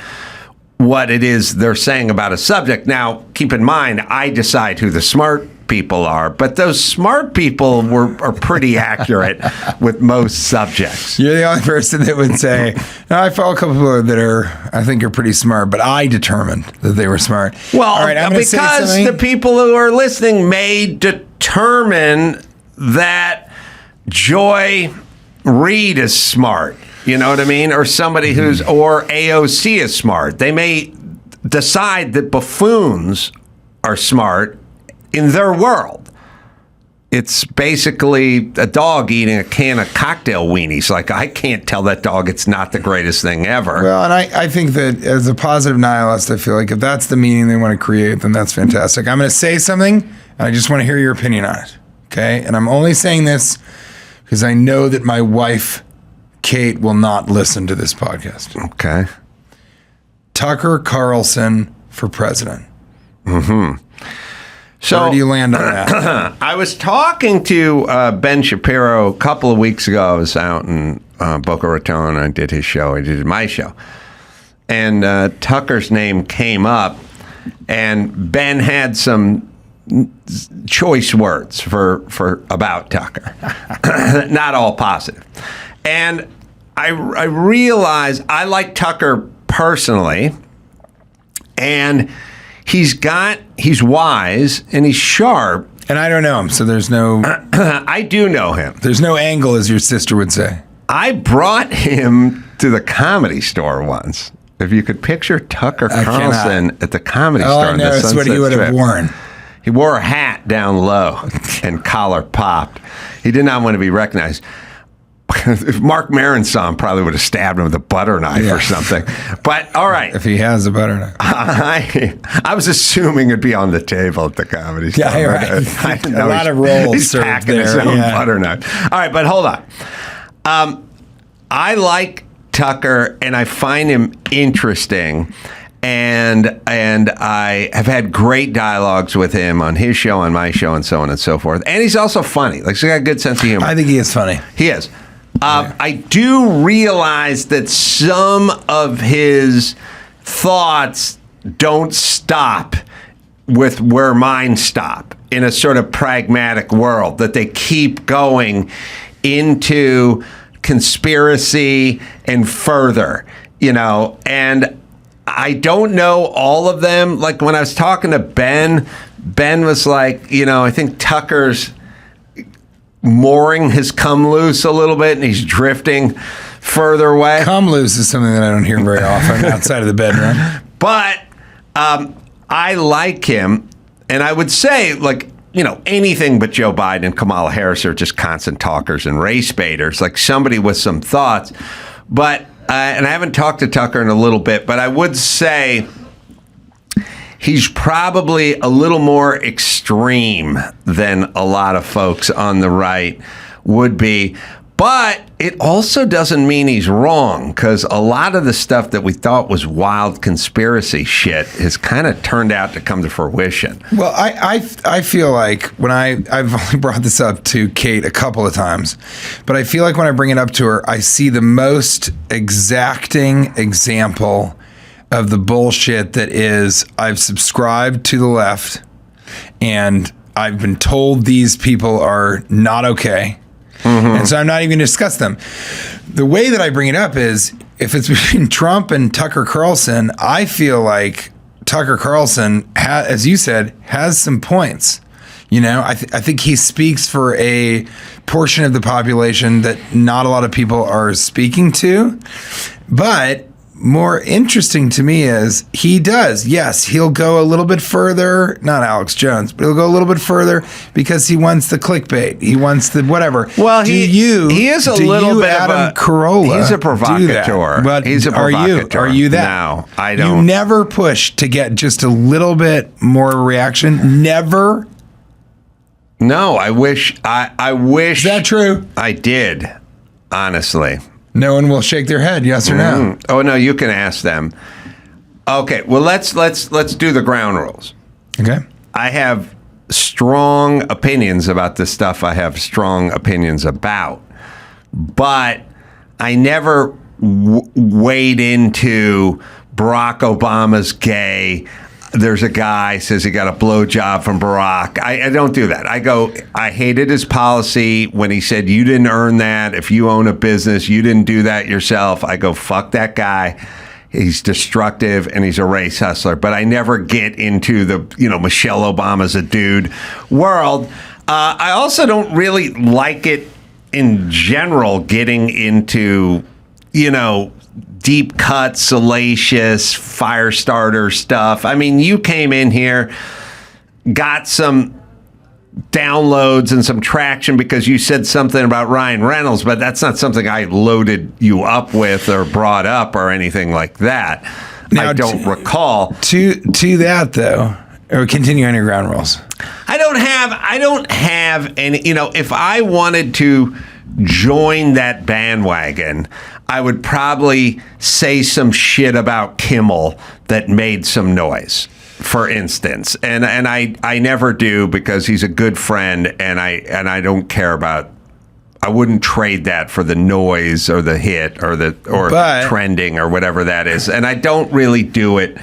what it is they're saying about a subject. Now, keep in mind, I decide who the smart people are, but those smart people are pretty accurate with most subjects. You're the only person that would say, no, I follow a couple people that I think are pretty smart, but I determined that they were smart. Well, all right, because the people who are listening may determine that Joy Reid is smart. You know what I mean? Or somebody or AOC is smart. They may decide that buffoons are smart in their world. It's basically a dog eating a can of cocktail weenies. Like, I can't tell that dog it's not the greatest thing ever. Well, and I think that as a positive nihilist, I feel like if that's the meaning they want to create, then that's fantastic. I'm going to say something, and I just want to hear your opinion on it. Okay? And I'm only saying this because I know that my wife, Kate, will not listen to this podcast. Okay. Tucker Carlson for president. So, where do you land on that? I was talking to Ben Shapiro a couple of weeks ago. I was out in Boca Raton. I did his show. I did my show. And Tucker's name came up, and Ben had some choice words for about Tucker. Not all positive. And I realized I like Tucker personally, and he's wise and he's sharp. And I don't know him, so there's no... I do know him. There's no angle, as your sister would say. I brought him to the Comedy Store once. If you could picture Tucker Carlson at the Comedy Store. I know it's what he would have worn. He wore a hat down low and collar popped. He did not want to be recognized. If Mark Maron saw him, probably would have stabbed him with a butter knife or something. But all right. If he has a butter knife. I was assuming it'd be on the table at the Comedy Store. Yeah, right. A lot of rolls he's served packing there. his own butter knife. All right, but hold on. I like Tucker, and I find him interesting. And I have had great dialogues with him on his show, on my show, and so on and so forth. And he's also funny. Like, he's got a good sense of humor. I think he is funny. He is. I do realize that some of his thoughts don't stop with where mine stop in a sort of pragmatic world, that they keep going into conspiracy and further, and I don't know all of them. Like, when I was talking to Ben was like, I think Tucker's mooring his come loose a little bit, and he's drifting further away. Come loose is something that I don't hear very often outside of the bedroom. But I like him. And I would say, like, anything but Joe Biden and Kamala Harris are just constant talkers and race baiters, like somebody with some thoughts. But, and I haven't talked to Tucker in a little bit, but I would say he's probably a little more extreme than a lot of folks on the right would be. But it also doesn't mean he's wrong, because a lot of the stuff that we thought was wild conspiracy shit has kind of turned out to come to fruition. Well, I feel like when I've only brought this up to Kate a couple of times, but I feel like when I bring it up to her, I see the most exacting example of the bullshit that is, I've subscribed to the left and I've been told these people are not okay. And so I'm not even going to discuss them. The way that I bring it up is, if it's between Trump and Tucker Carlson, I feel like Tucker Carlson, as you said, has some points. I think he speaks for a portion of the population that not a lot of people are speaking to. But more interesting to me is he does. Yes, he'll go a little bit further. Not Alex Jones, but he'll go a little bit further because he wants the clickbait. He wants the whatever. Well, he is a little bit Adam of a Carolla. He's a provocateur. But he's a provocateur. Are you that? No, I don't. You never push to get just a little bit more reaction. Never. No, I wish. Is that true? I did. Honestly. No one will shake their head, yes or no? Oh no, you can ask them. Okay, well let's do the ground rules. Okay. I have strong opinions about the stuff I have strong opinions about, but I never wade into Barack Obama's gay. There's a guy says he got a blowjob from Barack. I don't do that. I hated his policy when he said, you didn't earn that. If you own a business, you didn't do that yourself. I go, fuck that guy. He's destructive and he's a race hustler. But I never get into the, Michelle Obama's a dude world. I also don't really like it in general, getting into, deep cut, salacious, fire starter stuff. I mean, you came in here, got some downloads and some traction because you said something about Ryan Reynolds, but that's not something I loaded you up with or brought up or anything like that. Now, I don't recall. To that, though, or continue on your ground rules. I don't have any, if I wanted to join that bandwagon, I would probably say some shit about Kimmel that made some noise, for instance. And I never do, because he's a good friend, and I don't care about. I wouldn't trade that for the noise or the hit or trending or whatever that is. And I don't really do it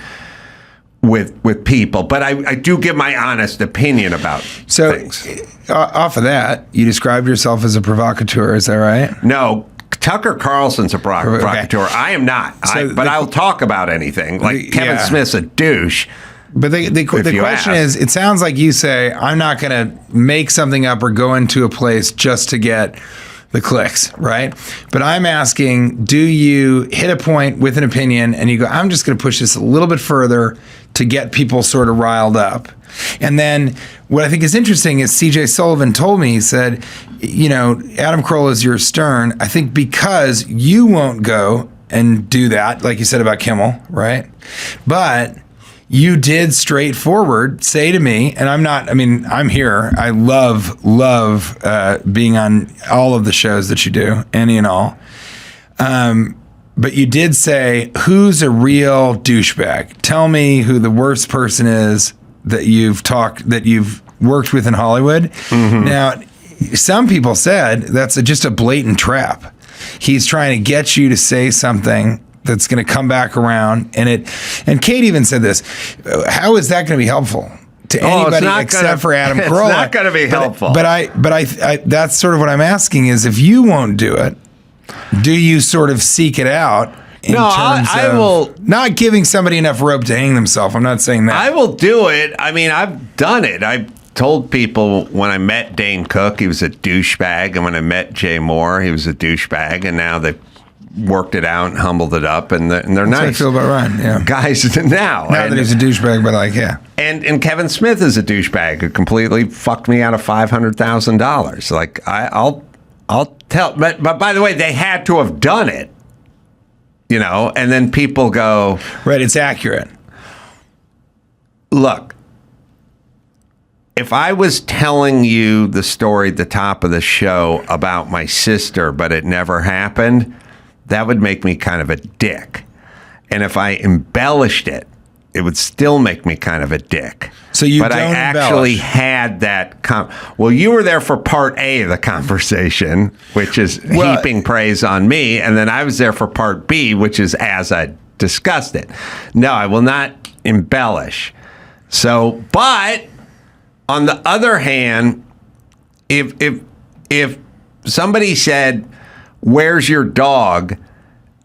with people, but I do give my honest opinion about things. Off of that, you described yourself as a provocateur. Is that right? No. Tucker Carlson's a provocateur. Okay. I am not. But I'll talk about anything. Like Kevin Smith's a douche. But the question is, it sounds like you say, I'm not going to make something up or go into a place just to get the clicks, right? But I'm asking, do you hit a point with an opinion and you go, I'm just going to push this a little bit further to get people sort of riled up? And then what I think is interesting is CJ Sullivan told me, he said, Adam Carolla is your Stern. I think because you won't go and do that, like you said about Kimmel, right? But you did straightforward say to me, and I'm here. I love being on all of the shows that you do, any and all. But you did say, who's a real douchebag? Tell me who the worst person is that you've worked with in Hollywood. Mm-hmm. Now, some people said that's just a blatant trap. He's trying to get you to say something that's going to come back around, and Kate even said this. How is that going to be helpful to anybody except for Adam Carolla? It's not going to be helpful. But I that's sort of what I'm asking is, if you won't do it, do you sort of seek it out? I will not giving somebody enough rope to hang themselves. I'm not saying that. I will do it. I mean, I've done it. I've told people when I met Dane Cook, he was a douchebag, and when I met Jay Moore, he was a douchebag, and now they worked it out and humbled it up, and they're That's how I nice feel about Ryan. Yeah. guys now. Not that he's a douchebag, but like, yeah. And Kevin Smith is a douchebag who completely fucked me out of $500,000. Like I'll tell, but by the way, they had to have done it, and then people go, right, it's accurate. Look, if I was telling you the story at the top of the show about my sister, but it never happened, that would make me kind of a dick. And if I embellished it, it would still make me kind of a dick. So you but don't I actually embellish. had that. Well, you were there for part A of the conversation, which is heaping praise on me, and then I was there for part B, which is as I discussed it. No, I will not embellish. So, but on the other hand, if somebody said, "Where's your dog?"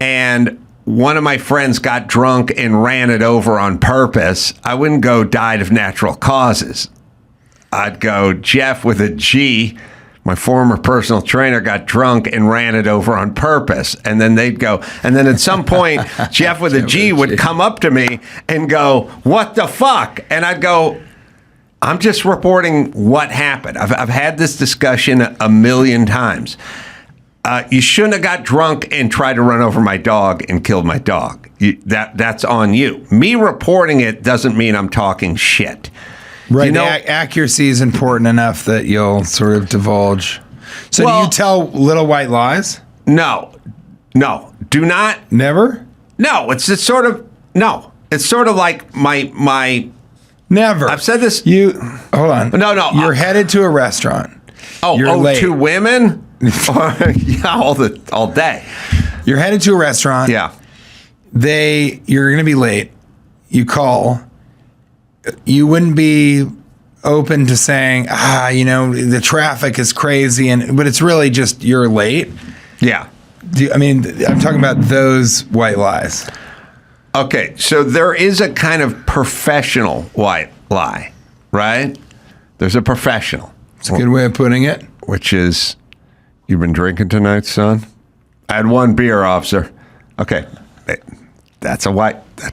and one of my friends got drunk and ran it over on purpose, I wouldn't go died of natural causes. I'd go Jeff with a G, my former personal trainer, got drunk and ran it over on purpose. And then they'd go, and then at some point, Jeff with a G would come up to me and go, "What the fuck?" And I'd go, "I'm just reporting what happened. I've had this discussion a million times. You shouldn't have got drunk and tried to run over my dog and killed my dog. That's on you. Me reporting it doesn't mean I'm talking shit." Right. Accuracy is important enough that you'll sort of divulge. So do you tell little white lies? No. Do not. Never? No. It's sort of like my. Never. I've said this. Hold on. No. You're headed to a restaurant. You're late. 2 women? Yeah, all day. You're headed to a restaurant. Yeah. You're going to be late. You call. You wouldn't be open to saying, the traffic is crazy, but it's really just you're late. Yeah. I'm talking about those white lies. Okay, so there is a kind of professional white lie, right? There's a professional. It's a good way of putting it. Which is, "You've been drinking tonight, son?" "I had 1 beer, officer." Okay, that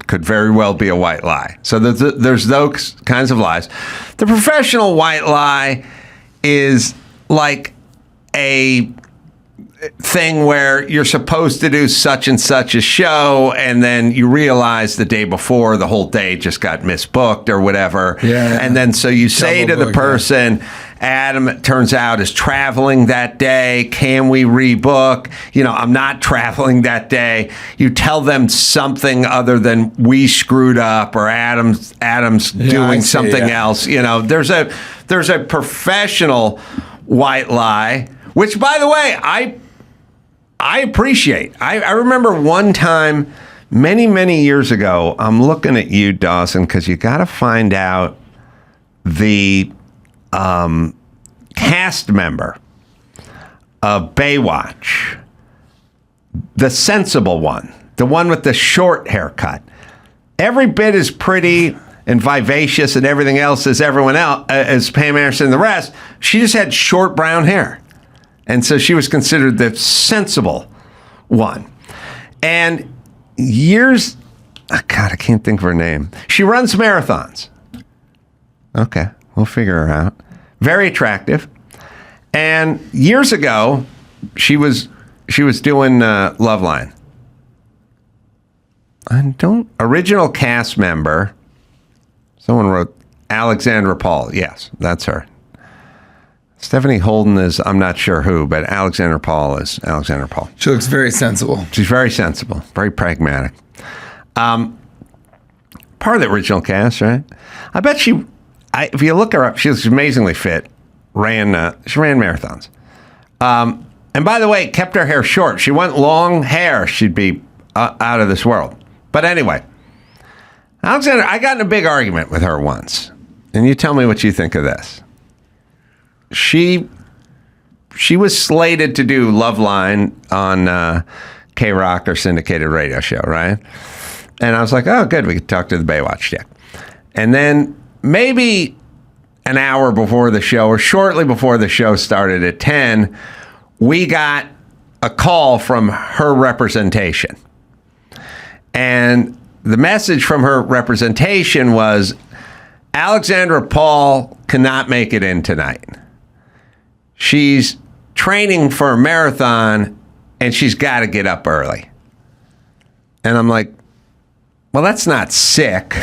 could very well be a white lie. So there's those kinds of lies. The professional white lie is like a thing where you're supposed to do such and such a show, and then you realize the day before the whole day just got misbooked or whatever. Yeah. And then so you say to the person, "Adam, it turns out, is traveling that day. Can we rebook?" "I'm not traveling that day." You tell them something other than "we screwed up" or Adam's doing something else. There's a professional white lie, which, by the way, I appreciate. I remember one time many, many years ago, I'm looking at you, Dawson, because you got to find out the cast member of Baywatch, the sensible one, the one with the short haircut, every bit as pretty and vivacious and everything else as everyone else, as Pam Anderson and the rest. She just had short brown hair. And so she was considered the sensible one. And God, I can't think of her name. She runs marathons. Okay, we'll figure her out. Very attractive. And years ago, she was doing Loveline. Original cast member. Someone wrote Alexandra Paul. Yes, that's her. Stephanie Holden is, I'm not sure who, but Alexandra Paul is Alexandra Paul. She looks very sensible. She's very sensible, very pragmatic. Part of the original cast, right? I bet if you look her up, she looks amazingly fit. She ran marathons. And by the way, kept her hair short. She went long hair, she'd be out of this world. But anyway, Alexandra, I got in a big argument with her once. And you tell me what you think of this. She was slated to do Loveline on K-Rock or syndicated radio show, right? And I was like, oh, good, we could talk to the Baywatch chick. And then maybe an hour before the show or shortly before the show started at 10, we got a call from her representation. And the message from her representation was, Alexandra Paul cannot make it in tonight. She's training for a marathon, and she's got to get up early. And I'm like, well, that's not sick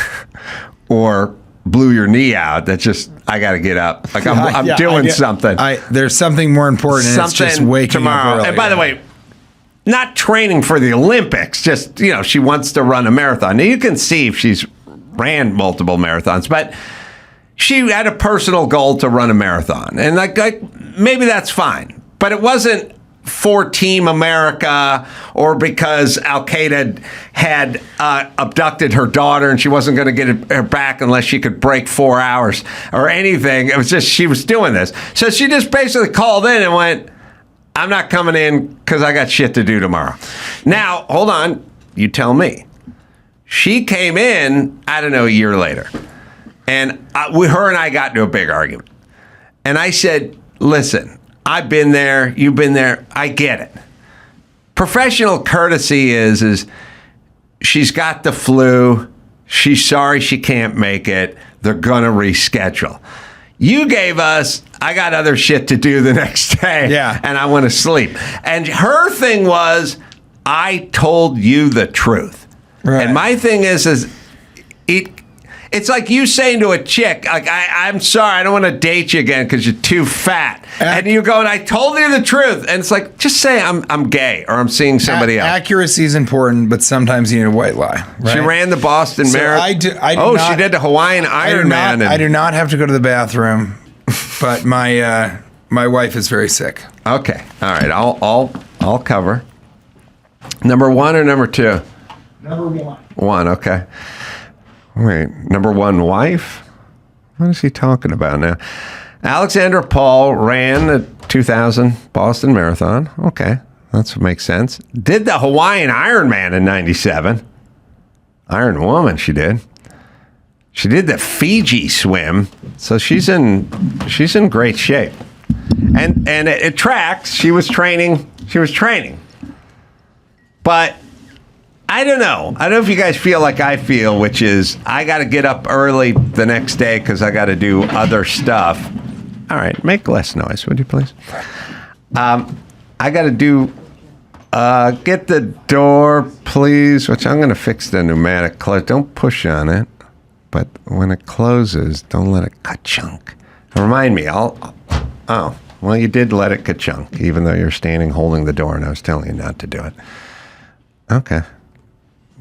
or blew your knee out. That's just, I got to get up. Like, I'm doing something. There's something more important, and it's just waking tomorrow. up early. And by the way, not training for the Olympics, just, she wants to run a marathon. Now, you can see if she's ran multiple marathons, but she had a personal goal to run a marathon. And like maybe that's fine. But it wasn't for Team America or because Al-Qaeda had abducted her daughter and she wasn't going to get her back unless she could break 4 hours or anything. It was just she was doing this. So she just basically called in and went, I'm not coming in because I got shit to do tomorrow. Now, hold on. You tell me. She came in, I don't know, a year later. And her and I got into a big argument. And I said, listen, I've been there. You've been there. I get it. Professional courtesy is she's got the flu. She's sorry she can't make it. They're going to reschedule. You gave us, I got other shit to do the next day. Yeah. And I want to sleep. And her thing was, I told you the truth. Right. And my thing is it's like you saying to a chick, like, I'm sorry, I don't want to date you again because you're too fat. And you go, and I told you the truth. And it's like, just say I'm gay or I'm seeing somebody else. Accuracy is important, but sometimes you need a white lie. Right? She ran the Boston Marathon. She did the Hawaiian Ironman. I do not have to go to the bathroom, but my wife is very sick. Okay. All right. I'll cover. Number one or number two? Number one. One, okay. Wait, number one wife? What is he talking about now? Alexandra Paul ran the 2000 Boston Marathon. Okay, that makes sense. Did the Hawaiian Ironman in 97. Iron Woman, she did. She did the Fiji swim, so she's in great shape. And it tracks. She was training. But I don't know. I don't know if you guys feel like I feel, which is I got to get up early the next day because I got to do other stuff. All right, make less noise, would you please? I got to do, get the door, please, which I'm going to fix the pneumatic close. Don't push on it, but when it closes, don't let it ka-chunk. Remind me, well, you did let it ka-chunk, even though you're standing holding the door and I was telling you not to do it. Okay.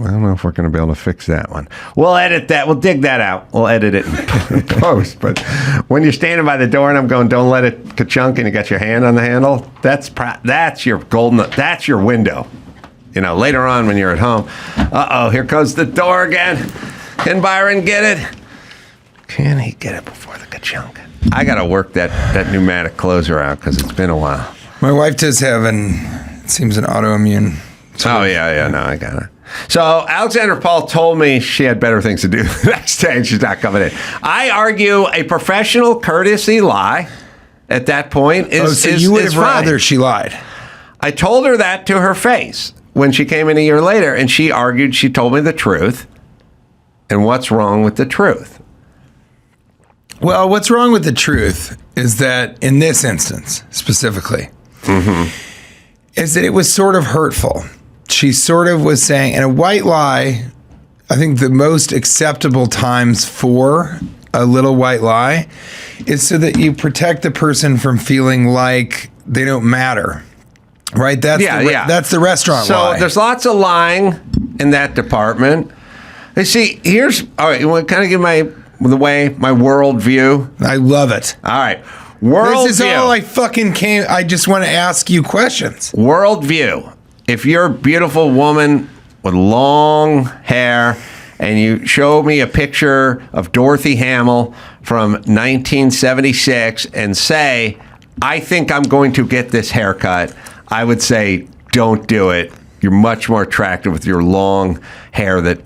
I don't know if we're going to be able to fix that one. We'll edit that. We'll dig that out. We'll edit it in post. But when you're standing by the door and I'm going, don't let it ka-chunk, and you got your hand on the handle, that's your that's your window. Later on when you're at home. Uh-oh, here goes the door again. Can Byron get it? Can he get it before the ka-chunk? I got to work that pneumatic closer out because it's been a while. My wife does have an autoimmune. Oh, yeah, no, I got it. So Alexandra Paul told me she had better things to do the next day and she's not coming in. I argue a professional courtesy lie at that point is so you would have rather she lied. I told her that to her face when she came in a year later, and she argued she told me the truth. And what's wrong with the truth? Well, what's wrong with the truth is that in this instance specifically, is that it was sort of hurtful. She sort of was saying, and a white lie, I think the most acceptable times for a little white lie is so that you protect the person from feeling like they don't matter. Right? That's the restaurant lie. So there's lots of lying in that department. You see, all right, you want to kind of give my worldview? I love it. All right. Worldview. This is all I just want to ask you questions. Worldview. If you're a beautiful woman with long hair and you show me a picture of Dorothy Hamill from 1976 and say, I think I'm going to get this haircut, I would say, don't do it. You're much more attractive with your long hair that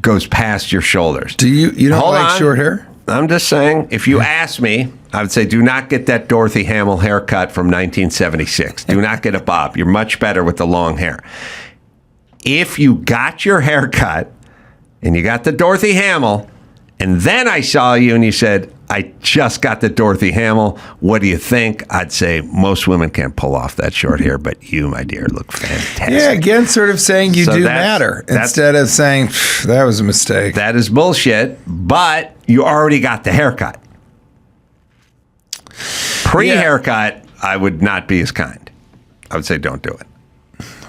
goes past your shoulders. You don't like short hair? I'm just saying, if you ask me, I would say do not get that Dorothy Hamill haircut from 1976. Do not get a bob. You're much better with the long hair. If you got your haircut and you got the Dorothy Hamill, and then I saw you and you said, I just got the Dorothy Hamill, what do you think? I'd say most women can't pull off that short hair, but you, my dear, look fantastic. Yeah, again, sort of saying you do matter instead of saying, that was a mistake. That is bullshit, but you already got the haircut. Pre-haircut, I would not be as kind. I would say don't do it.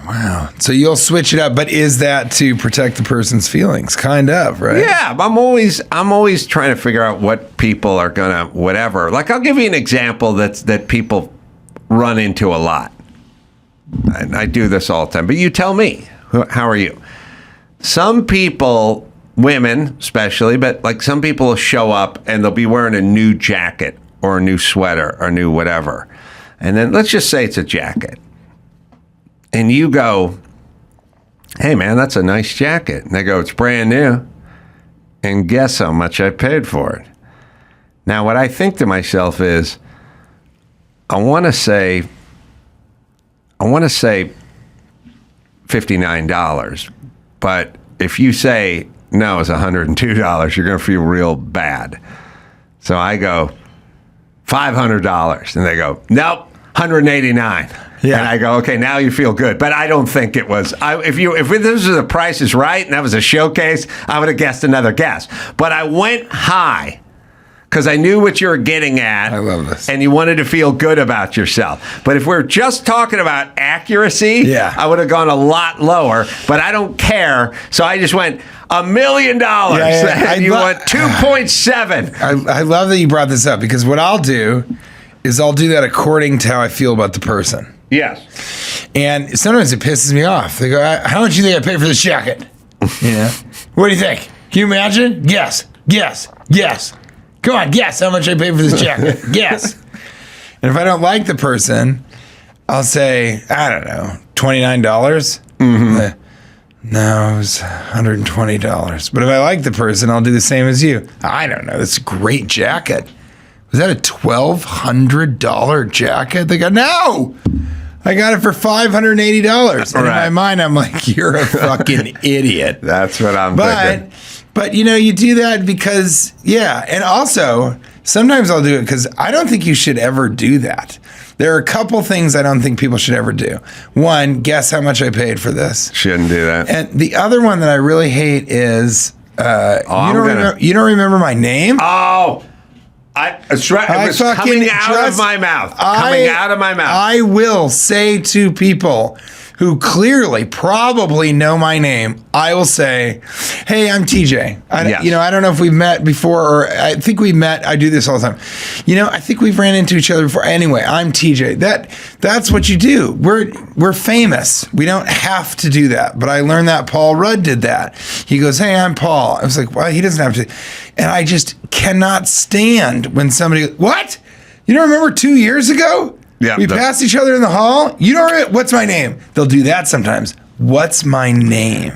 Wow. So you'll switch it up, but is that to protect the person's feelings? Kind of, right? Yeah, I'm always trying to figure out what people are gonna whatever. Like I'll give you an example that people run into a lot. And I do this all the time, but you tell me, how are you? Some people, women especially, but like some people will show up and they'll be wearing a new jacket or a new sweater or new whatever. And then let's just say it's a jacket. And you go, hey, man, that's a nice jacket. And they go, it's brand new. And guess how much I paid for it? Now, what I think to myself is, I want to say $59. But if you say, no, it's $102, you're going to feel real bad. So I go, $500. And they go, nope, $189. Yeah. And I go, okay, now you feel good. But I don't think it was. If this was the Price is Right and that was a showcase, I would have guessed another guess. But I went high because I knew what you were getting at. I love this. And you wanted to feel good about yourself. But if we're just talking about accuracy, I would have gone a lot lower. But I don't care. So I just went $1 million. And you went 2.7. I love that you brought this up because what I'll do is I'll do that according to how I feel about the person. Yes. And sometimes it pisses me off. They go, how much do you think I paid for this jacket? Yeah. What do you think? Can you imagine? Guess. Come on, guess how much I paid for this jacket. Guess. And if I don't like the person, I'll say, I don't know, $29? Mm-hmm. No, it was $120. But if I like the person, I'll do the same as you. I don't know. That's a great jacket. Was that a $1,200 jacket? They go, no! I got it for $580. And in my mind, I'm like, you're a fucking idiot. That's what I'm thinking. But, you know, you do that because, yeah. And also, sometimes I'll do it because I don't think you should ever do that. There are a couple things I don't think people should ever do. One, guess how much I paid for this. Shouldn't do that. And the other one that I really hate is, you don't remember my name? Oh, it's right. It was coming out of my mouth. I will say to people who clearly probably know my name, I will say, hey, I'm TJ. I don't know if we've met before, or I think we met. I do this all the time. I think we've ran into each other before. Anyway, I'm TJ. That's what you do. We're famous. We don't have to do that. But I learned that Paul Rudd did that. He goes, hey, I'm Paul. I was like, well, he doesn't have to. And I just cannot stand when somebody, what? You don't remember 2 years ago? Yeah, we passed each other in the hall. You don't remember, what's my name? They'll do that sometimes. What's my name?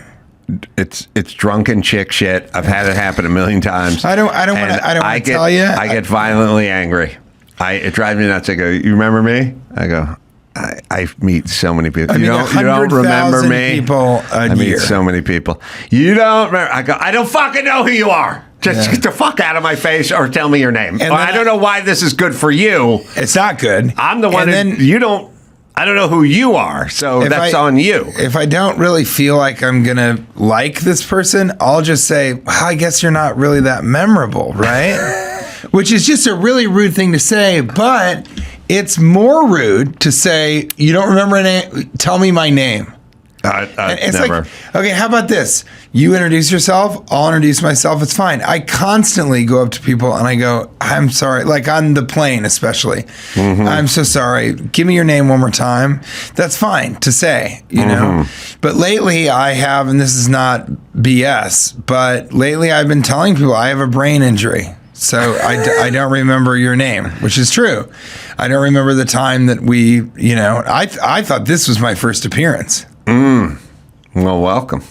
It's drunken chick shit. I've had it happen a million times. I don't want to tell you. I get violently angry. It drives me nuts. I go, you remember me? I go, I meet so many people. You don't remember me? I meet so many people. You don't remember? I go, I don't fucking know who you are. Just get the fuck out of my face or tell me your name. I don't know why this is good for you. It's not good. I'm the one I don't know who you are, so that's on you. If I don't really feel like I'm going to like this person, I'll just say, well, I guess you're not really that memorable, right? Which is just a really rude thing to say, but it's more rude to say, you don't remember a name? Tell me my name. It's never. Like, okay, how about this? You introduce yourself, I'll introduce myself, it's fine. I constantly go up to people and I go, I'm sorry, like on the plane especially. Mm-hmm. I'm so sorry. Give me your name one more time. That's fine to say, you know. But lately I have, and this is not BS, but lately I've been telling people I have a brain injury. So I don't remember your name, which is true. I don't remember the time that we, I thought this was my first appearance. Well, welcome.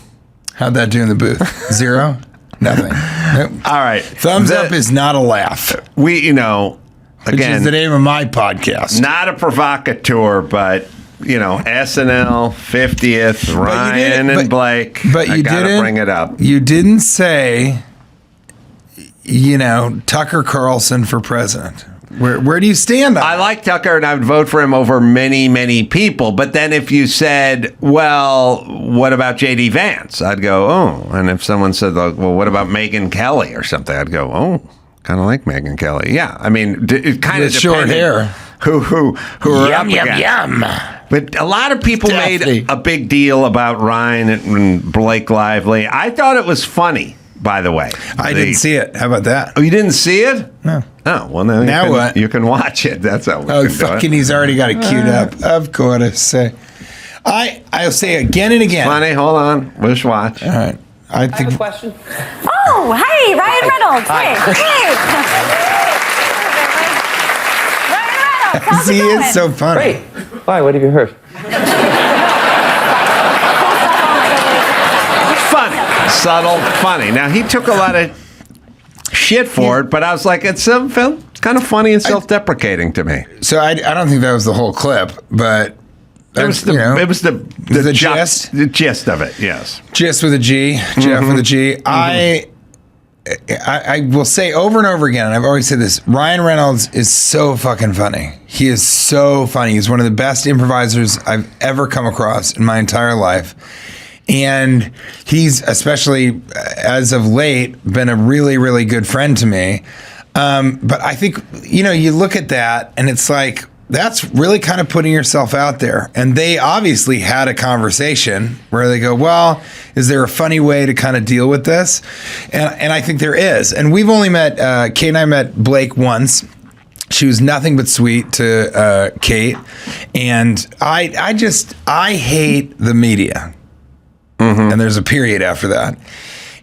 How'd that do in the booth? 0? Nothing. Nope. All right. Thumbs up is not a laugh. Which is the name of my podcast. Not a provocateur, but SNL 50th, Ryan and Blake. But you didn't bring it up. You didn't say, Tucker Carlson for president. Where do you stand on I like Tucker, and I would vote for him over many, many people. But then if you said, well, what about J.D. Vance? I'd go, oh. And if someone said, well, what about Megyn Kelly or something? I'd go, oh, kind of like Megyn Kelly. Yeah, I mean, it kind of short hair. Who are yum, up yum, against. yum. But a lot of people made a big deal about Ryan and Blake Lively. I thought it was funny, by the way. I didn't see it. How about that? Oh, you didn't see it? No. Oh, well, now what? You can watch it. That's how we can fucking, do it. he's already got it queued up. Of course. I'll say again and again. Funny, hold on. Let's watch. All right. I have a question. Oh, hey, Ryan Reynolds. Hey. Ryan Reynolds, how's it going? It's so funny. Great. Why? What have you heard? Funny. Subtle, funny. Now, he took a lot of shit for it, but I was like, it's kind of funny and self-deprecating to me. So I don't think that was the whole clip, but It was the gist? The gist of it, yes. Gist with a G, Jeff with a G. I will say over and over again, and I've always said this, Ryan Reynolds is so fucking funny. He is so funny. He's one of the best improvisers I've ever come across in my entire life. And he's, especially as of late, been a really, really good friend to me. But I think, you look at that and it's like, that's really kind of putting yourself out there. And they obviously had a conversation where they go, well, is there a funny way to kind of deal with this? And I think there is. And we've only met, Kate and I met Blake once. She was nothing but sweet to Kate. And I hate the media. Mm-hmm. And there's a period after that.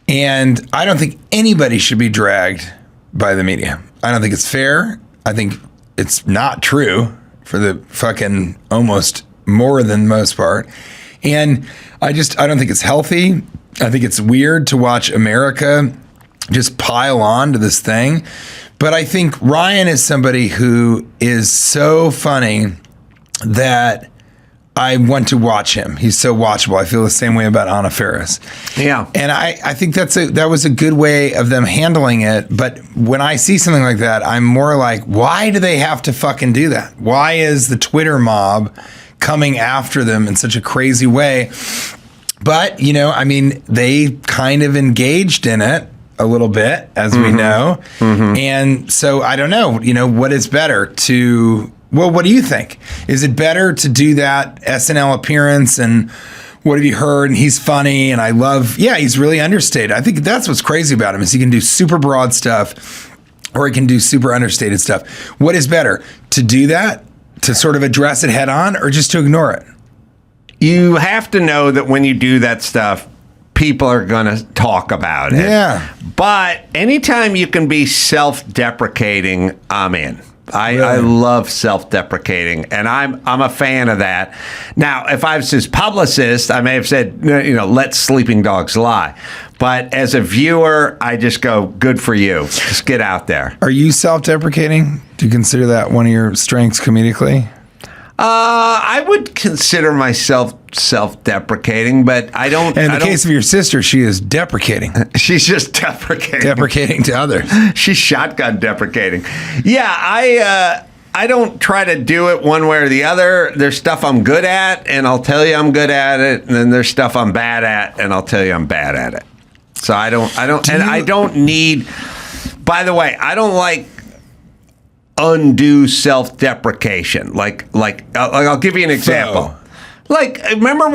And I don't think anybody should be dragged by the media. I don't think it's fair. I think it's not true for the fucking almost more than most part. And I don't think it's healthy. I think it's weird to watch America just pile on to this thing. But I think Ryan is somebody who is so funny that I want to watch him. He's so watchable. I feel the same way about Anna Faris. Yeah. And I think that was a good way of them handling it. But when I see something like that, I'm more like, why do they have to fucking do that? Why is the Twitter mob coming after them in such a crazy way? But, they kind of engaged in it a little bit, as we know. Mm-hmm. And so I don't know, what is better to... Well, what do you think? Is it better to do that SNL appearance and what have you heard? And he's funny and he's really understated. I think that's what's crazy about him is he can do super broad stuff or he can do super understated stuff. What is better, to do that, to sort of address it head on, or just to ignore it? You have to know that when you do that stuff, people are going to talk about it. Yeah. But anytime you can be self-deprecating, I'm in. I love self-deprecating, and I'm a fan of that. Now, if I was his publicist, I may have said, let sleeping dogs lie. But as a viewer, I just go, good for you. Just get out there. Are you self-deprecating? Do you consider that one of your strengths comedically? I would consider myself self-deprecating, but I don't. In the case of your sister, she is deprecating. She's just deprecating. Deprecating to others. She's shotgun deprecating. Yeah, I don't try to do it one way or the other. There's stuff I'm good at, and I'll tell you I'm good at it, and then there's stuff I'm bad at, and I'll tell you I'm bad at it. So I don't need. By the way, I don't like undue self-deprecation. Like I'll give you an example. Remember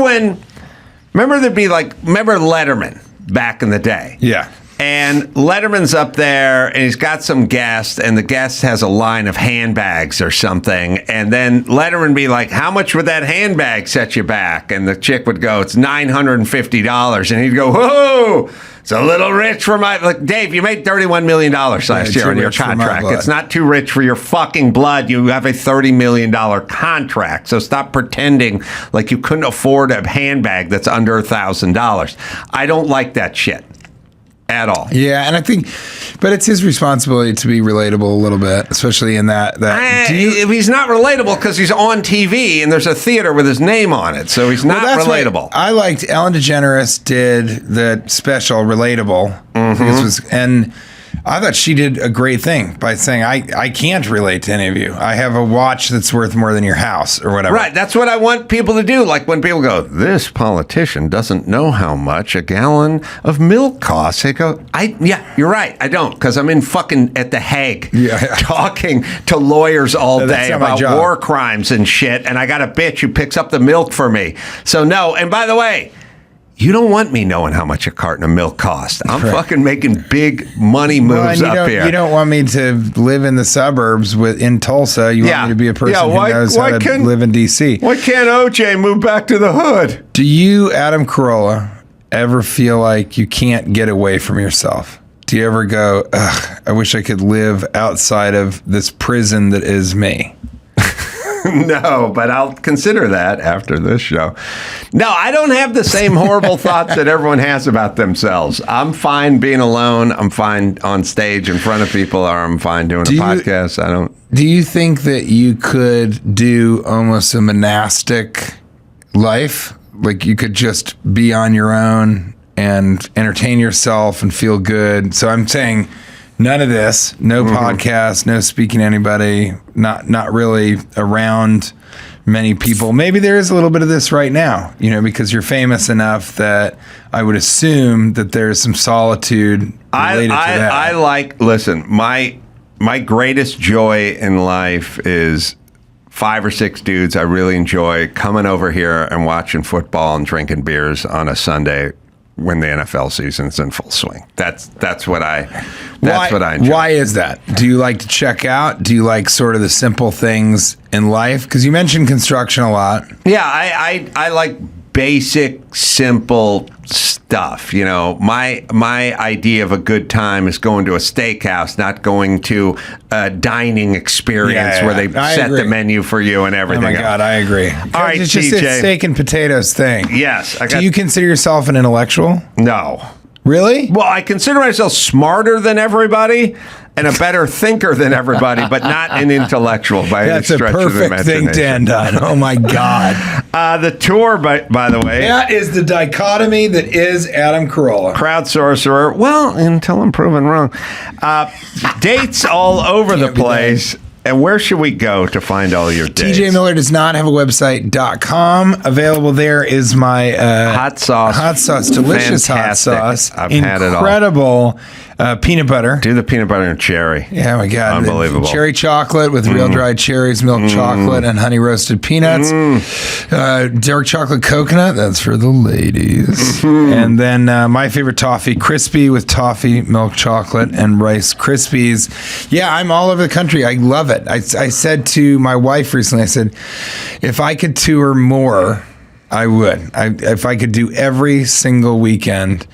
Letterman back in the day? Yeah. And Letterman's up there and he's got some guest and the guest has a line of handbags or something. And then Letterman be like, how much would that handbag set you back? And the chick would go, it's $950. And he'd go, whoa, it's a little rich for my, Dave, you made $31 million last year on your contract. It's not too rich for your fucking blood. You have a $30 million contract. So stop pretending like you couldn't afford a handbag that's under $1,000. I don't like that shit. at all. Yeah, and I think, but it's his responsibility to be relatable a little bit, especially in that. He's not relatable because he's on TV and there's a theater with his name on it, so he's not relatable. I liked Ellen DeGeneres did the special Relatable, and I thought she did a great thing by saying, I can't relate to any of you. I have a watch that's worth more than your house or whatever. Right. That's what I want people to do. Like when people go, this politician doesn't know how much a gallon of milk costs. They go, yeah, you're right. I don't, because I'm in fucking at The Hague talking to lawyers all day about war crimes and shit. And I got a bitch who picks up the milk for me. So no. And by the way, you don't want me knowing how much a carton of milk costs. I'm fucking making big money moves up here. You don't want me to live in the suburbs in Tulsa. You want me to be a person who knows how to live in D.C. Why can't OJ move back to the hood? Do you, Adam Carolla, ever feel like you can't get away from yourself? Do you ever go, ugh, I wish I could live outside of this prison that is me? No, but I'll consider that after this show. No, I don't have the same horrible thoughts that everyone has about themselves. I'm fine being alone. I'm fine on stage in front of people, or I'm fine doing a podcast. I don't. Do you think that you could do almost a monastic life? Like you could just be on your own and entertain yourself and feel good? So I'm saying none of this, no podcast, no speaking to anybody, not really around many people. Maybe there is a little bit of this right now, because you're famous enough that I would assume that there's some solitude related to that. Listen, my greatest joy in life is 5 or 6 dudes I really enjoy coming over here and watching football and drinking beers on a Sunday when the NFL season's in full swing. That's what I enjoy. Why is that? Do you like to check out? Do you like sort of the simple things in life? Because you mentioned construction a lot. Yeah, I like basic, simple stuff. My idea of a good time is going to a steakhouse, not going to a dining experience where they set the menu for you and everything. Oh my God, I agree. All right, it's just a steak and potatoes thing. Yes. Do you consider yourself an intellectual? No. Really? Well, I consider myself smarter than everybody and a better thinker than everybody, but not an intellectual by any stretch of the imagination. That's a perfect thing to end on. Oh, my God. The tour, by the way. That is the dichotomy that is Adam Carolla. Crowd sorcerer. Well, until I'm proven wrong. Dates all over the place. And where should we go to find all your dates? TJ Miller does not have a website.com. Available there is my hot sauce. Delicious Fantastic. hot sauce. I've had it all. Incredible peanut butter. Do the peanut butter and cherry. Yeah, my God. Unbelievable. Cherry chocolate with real dried cherries, milk chocolate, and honey roasted peanuts. Dark chocolate coconut. That's for the ladies. And then my favorite toffee, crispy with toffee, milk chocolate, and Rice Krispies. Yeah, I'm all over the country. I love it. I said to my wife recently, I said, if I could tour more, I would. If I could do every single weekend,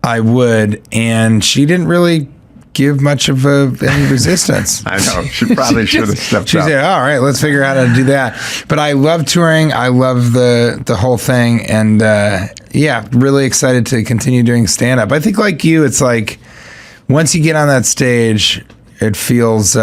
I would. And she didn't really give much of any resistance. I know. She probably should have stepped up. She said, all right, let's figure out how to do that. But I love touring. I love the whole thing. And really excited to continue doing stand-up. I think like you, it's like once you get on that stage, it feels...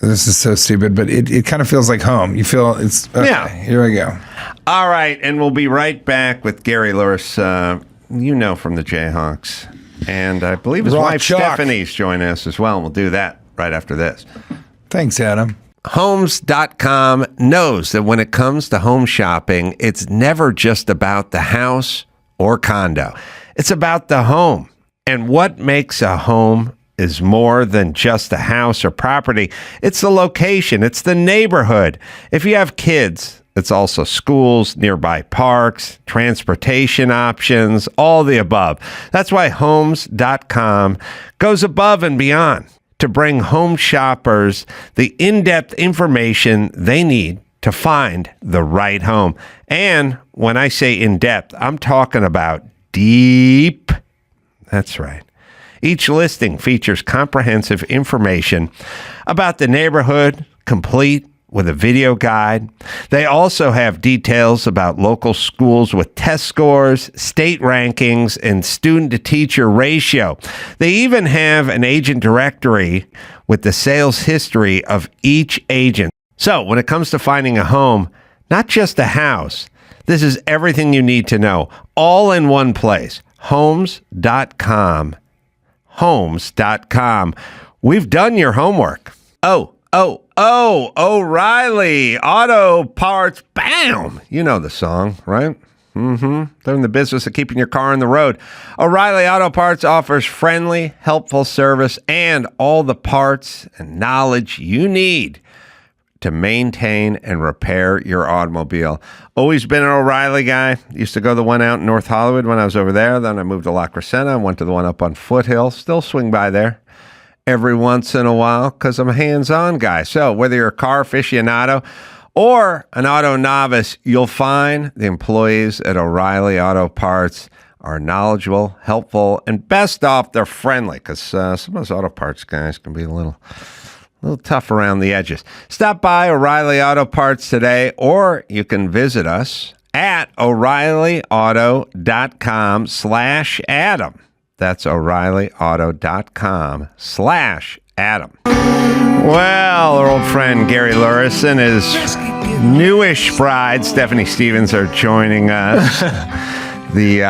this is so stupid, but it kind of feels like home. You feel it's... Okay, yeah. Here we go. All right, and we'll be right back with Gary Louris, from the Jayhawks. And I believe his wife Stephanie's joining us as well. And we'll do that right after this. Thanks, Adam. Homes.com knows that when it comes to home shopping, it's never just about the house or condo. It's about the home. And what makes a home is more than just a house or property. It's the location. It's the neighborhood. If you have kids, it's also schools, nearby parks, transportation options, all the above. That's why Homes.com goes above and beyond to bring home shoppers the in-depth information they need to find the right home. And when I say in-depth, I'm talking about deep. That's right. Each listing features comprehensive information about the neighborhood, complete with a video guide. They also have details about local schools with test scores, state rankings, and student-to-teacher ratio. They even have an agent directory with the sales history of each agent. So when it comes to finding a home, not just a house, this is everything you need to know, all in one place. Homes.com. Homes.com. We've done your homework. O'Reilly Auto Parts. Bam! You know the song, right? They're in the business of keeping your car on the road. O'Reilly Auto Parts offers friendly, helpful service and all the parts and knowledge you need to maintain and repair your automobile. Always been an O'Reilly guy. Used to go to the one out in North Hollywood when I was over there. Then I moved to La Crescenta. Went to the one up on Foothill. Still swing by there every once in a while because I'm a hands-on guy. So whether you're a car aficionado or an auto novice, you'll find the employees at O'Reilly Auto Parts are knowledgeable, helpful, and best off, they're friendly because some of those auto parts guys can be a little tough around the edges. Stop by O'Reilly Auto Parts today, or you can visit us at O'ReillyAuto.com/Adam. That's O'ReillyAuto.com/Adam. Well, our old friend Gary Louris and his newish bride, Stephanie Stevens, are joining us. The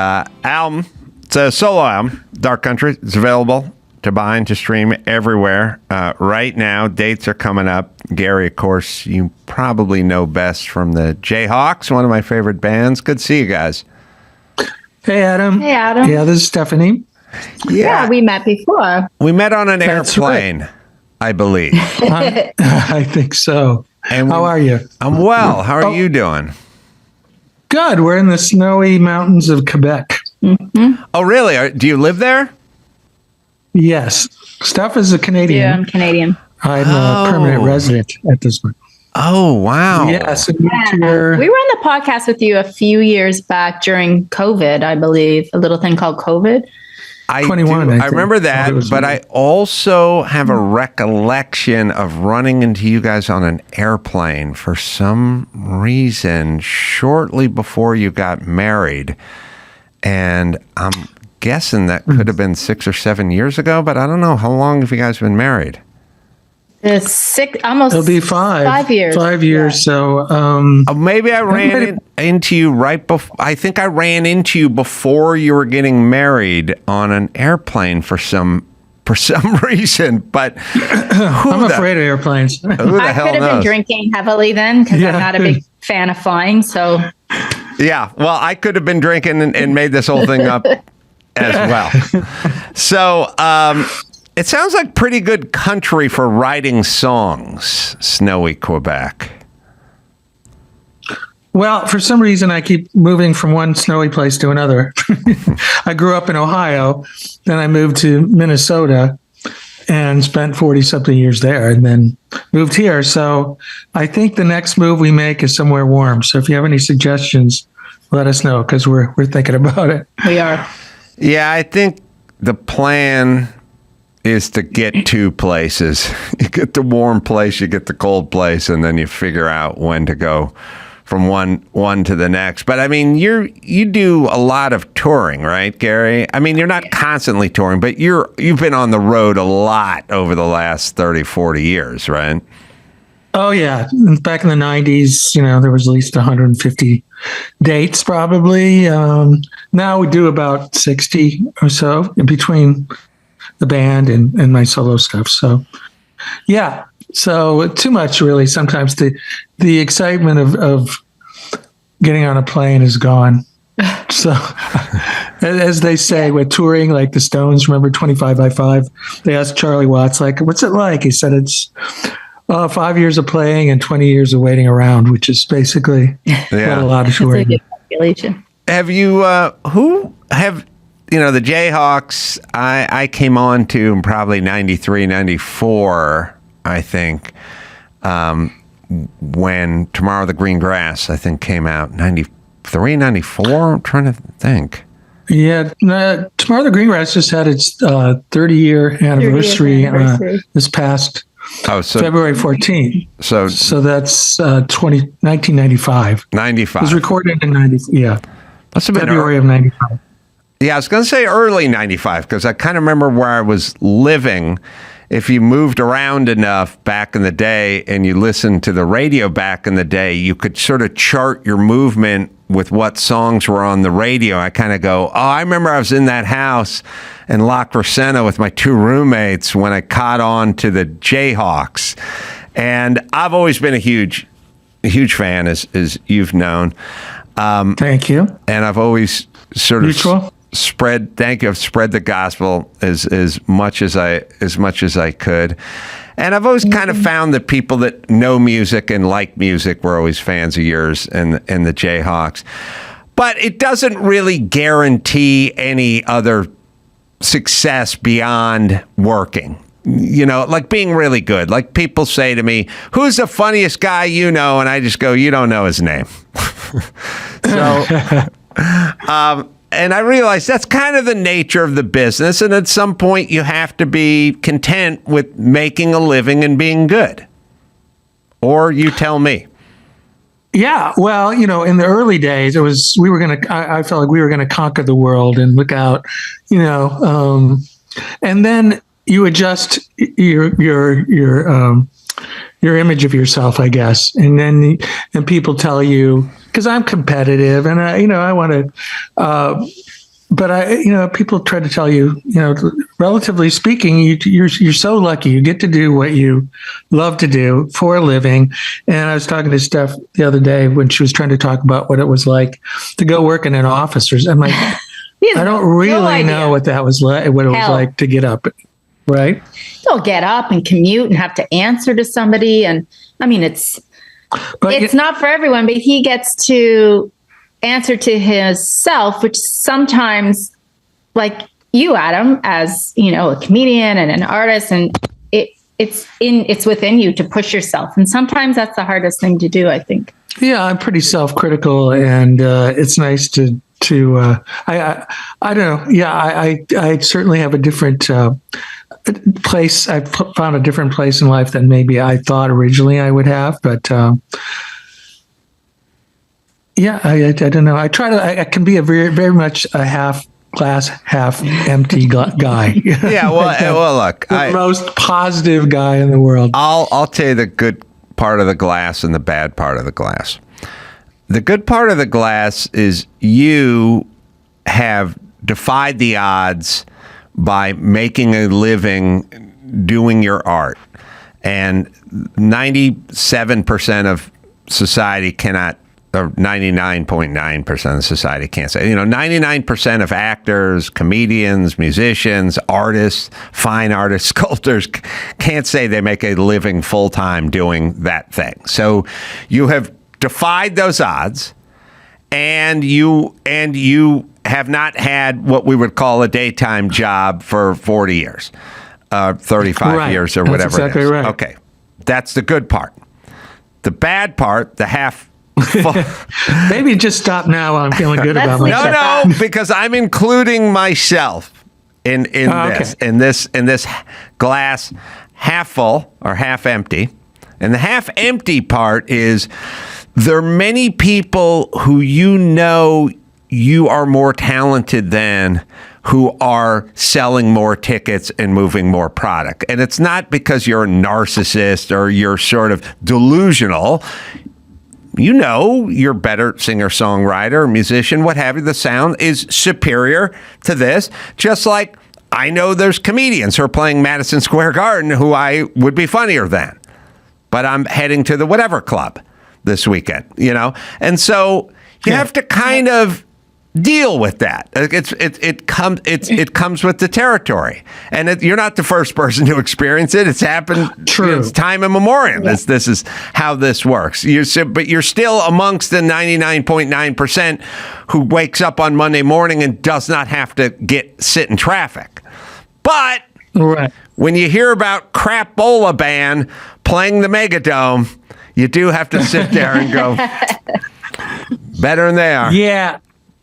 album, it's a solo album, Dark Country. It's available to buy and to stream everywhere right now. Dates are coming up. Gary, of course, you probably know best from the Jayhawks, one of my favorite bands. Good to see you guys. Hey, Adam. Hey, Adam. Yeah, this is Stephanie. Yeah, we met before. We met on an That's airplane, I believe. I think so. How are you? I'm well. How are you doing? Good. We're in the snowy mountains of Quebec. Oh, really? Do you live there? Yes. Steph is a Canadian. Yeah, I'm Canadian. I'm a permanent resident at this point. Oh, wow. Yes. We were on the podcast with you a few years back during COVID, I believe. A little thing called COVID. 21, I remember that, but I also have a recollection of running into you guys on an airplane for some reason shortly before you got married. And I'm guessing that could have been 6 or 7 years ago, but I don't know. How long have you guys been married? Almost. It'll be 5 years. 5 years. Yeah. So Maybe I ran into you right before. I think I ran into you before you were getting married on an airplane for some reason. But I'm afraid of airplanes. Who the I hell could have been knows? drinking heavily then because I'm not a big fan of flying. So Yeah, well, I could have been drinking and made this whole thing up as well. So it sounds like pretty good country for writing songs, snowy Quebec. Well, for some reason, I keep moving from one snowy place to another. I grew up in Ohio, then I moved to Minnesota and spent 40-something years there and then moved here. So I think the next move we make is somewhere warm. So if you have any suggestions, let us know because we're thinking about it. we are. Yeah, I think the plan is to get two places. You get the warm place, you get the cold place, and then you figure out when to go from one to the next. But I mean, you do a lot of touring, right, Gary? I mean, you're not constantly touring, but you've been on the road a lot over the last 30, 40 years, right? Oh, yeah. Back in the 90s, there was at least 150 dates probably. Now we do about 60 or so in between the band and my solo stuff. So, yeah. So too much, really. Sometimes the excitement of getting on a plane is gone. So, as they say, with touring, like the Stones, remember 25 by 5? They asked Charlie Watts, what's it like? He said it's 5 years of playing and 20 years of waiting around, which is basically what a lot of touring. That's a good calculation. Have you, the Jayhawks, I came on to in probably 93, 94, I think, when Tomorrow the Green Grass, I think, came out. 93, 94? I'm trying to think. Yeah. Tomorrow the Green Grass just had its 30-year anniversary this past Oh, so February 14th. So that's 1995. 95. It was recorded in 90. Yeah, Must have been February of 95. Yeah, I was going to say early 95 because I kind of remember where I was living. If you moved around enough back in the day and you listened to the radio back in the day, you could sort of chart your movement with what songs were on the radio. I kind of go, I remember I was in that house in La Crescenta with my two roommates when I caught on to the Jayhawks. And I've always been a huge fan, as you've known. Thank you. And I've always sort of Mutual. I've spread the gospel as much as I could. And I've always kind of found that people that know music and like music were always fans of yours and the Jayhawks. But it doesn't really guarantee any other success beyond working. You know, like being really good. Like people say to me, who's the funniest guy you know? And I just go, you don't know his name. So, and I realize that's kind of the nature of the business. And at some point, you have to be content with making a living and being good. Or you tell me. Yeah, well, you know, in the early days, I felt like we were gonna conquer the world and look out, you know, and then you adjust your image of yourself, I guess, and people tell you, because I'm competitive and I want to, but people try to tell you, you know, relatively speaking, you're so lucky. You get to do what you love to do for a living. And I was talking to Steph the other day when she was trying to talk about what it was like to go work in an office. I'm like, I don't really know what that was like, what it was like to get up. Right. He'll get up and commute and have to answer to somebody. And I mean, it's not for everyone, but he gets to answer to himself, which sometimes, like you, Adam, as you know, a comedian and an artist, and it's within you to push yourself. And sometimes that's the hardest thing to do, I think. Yeah, I'm pretty self-critical, and it's nice to I don't know. Yeah, I certainly have a different place. I found a different place in life than maybe I thought originally I would have. But yeah, I don't know. I I can be a very much a half glass, half empty guy. Yeah, well, look, the most positive guy in the world. I'll tell you the good part of the glass and the bad part of the glass. The good part of the glass is you have defied the odds by making a living doing your art. And 97% of society cannot, or 99.9% of society can't say, 99% of actors, comedians, musicians, artists, fine artists, sculptors can't say they make a living full-time doing that thing. So you have defied those odds, and you have not had what we would call a daytime job for 40 years, 35 years or whatever. That's exactly it is. right. Okay, that's the good part. The bad part, the half. Maybe just stop now while I'm feeling good about myself. No, because I'm including myself in this, okay. in this glass half full or half empty. And the half empty part is there are many people who you are more talented than, who are selling more tickets and moving more product. And it's not because you're a narcissist or you're sort of delusional. You're a better singer, songwriter, musician, what have you. The sound is superior to this. Just like I know there's comedians who are playing Madison Square Garden who I would be funnier than. But I'm heading to the whatever club this weekend, And so you have to kind of deal with that. It comes with the territory, and you're not the first person to experience it. It's happened. True. It's time immemorial. Yeah. This is how this works. But you're still amongst the 99.9% who wakes up on Monday morning and does not have to sit in traffic. But right. When you hear about Crapola Band playing the Megadome, you do have to sit there and go, better than they are. Yeah.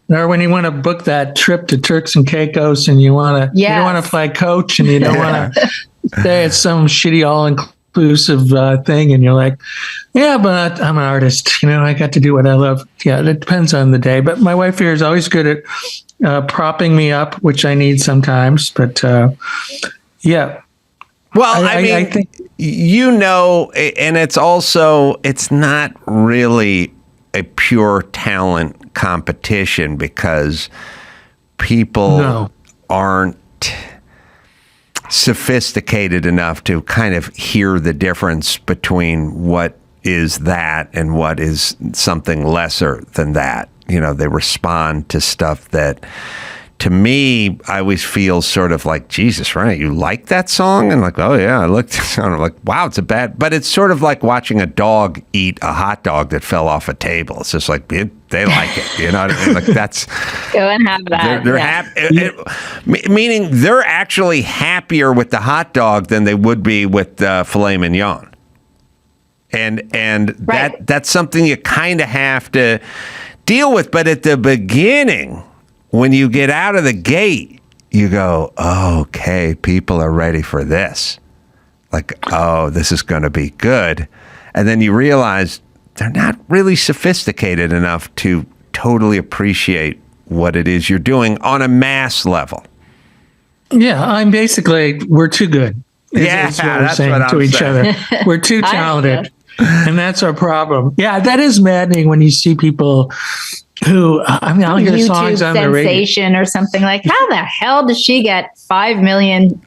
Or when you want to book that trip to Turks and Caicos and you don't want to fly coach and you don't want to stay at some shitty exclusive thing, and you're like, yeah, but I'm an artist. I got to do what I love. Yeah, it depends on the day. But my wife here is always good at propping me up, which I need sometimes. But yeah. Well, I think, and it's not really a pure talent competition because people aren't sophisticated enough to kind of hear the difference between what is that and what is something lesser than that. They respond to stuff that, to me, I always feel sort of like, Jesus, right? You like that song? And like, oh yeah, I looked at the song. I'm like, wow, it's but it's sort of like watching a dog eat a hot dog that fell off a table. It's just like, they like it. You know what I mean? Like that's go and have that. They're happy, meaning they're actually happier with the hot dog than they would be with the filet mignon. And right. that's something you kind of have to deal with. But at the beginning, when you get out of the gate, you go, oh, okay, people are ready for this. Like, oh, this is going to be good. And then you realize they're not really sophisticated enough to totally appreciate what it is you're doing on a mass level. Yeah, we're too good. That's what we're saying to each other. We're too talented. And that's our problem. Yeah, that is maddening when you see people who, I'll hear YouTube songs on the radio. Sensation or something like, how the hell does she get 5 million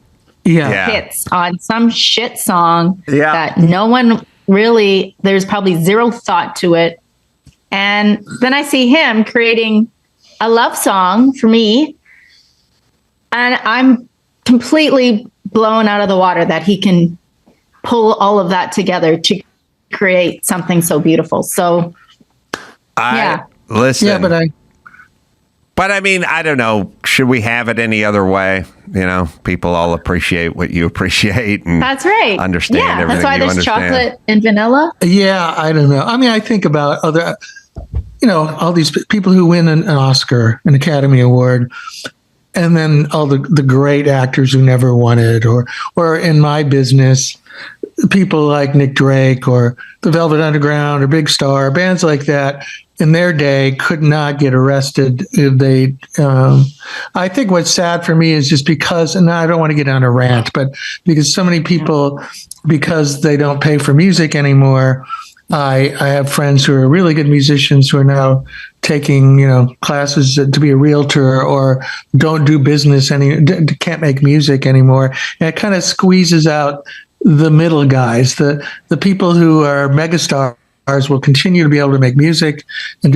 hits on some shit song that no one really, there's probably zero thought to it. And then I see him creating a love song for me. And I'm completely blown out of the water that he can pull all of that together to create something so beautiful. So, listen. Yeah, but I mean, I don't know. Should we have it any other way? People all appreciate what you appreciate, and that's right. Understand everything. That's why there's chocolate and vanilla. Yeah, I don't know. I think about other, all these people who win an Oscar, an Academy Award, and then all the great actors who never won it, or in my business, people like Nick Drake or the Velvet Underground or Big Star, bands like that, in their day could not get arrested. I think what's sad for me is just because, and I don't want to get on a rant, but because so many people, because they don't pay for music anymore, I have friends who are really good musicians who are now taking, classes to be a realtor or don't do business can't make music anymore. And it kind of squeezes out the middle guys, the people who are megastars will continue to be able to make music and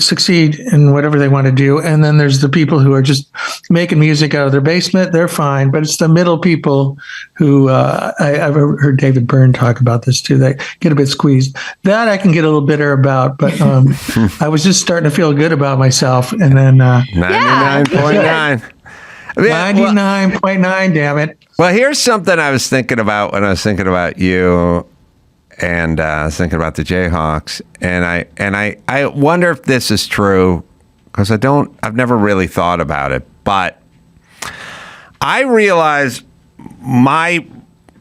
succeed in whatever they want to do. And then there's the people who are just making music out of their basement. They're fine, but it's the middle people who I've heard David Byrne talk about this too. They get a bit squeezed. That I can get a little bitter about, but I was just starting to feel good about myself. And then 99.9. 99.9, damn it. Well, here's something I was thinking about when I was thinking about you, and I was thinking about the Jayhawks, and I wonder if this is true, because I've never really thought about it, but I realize my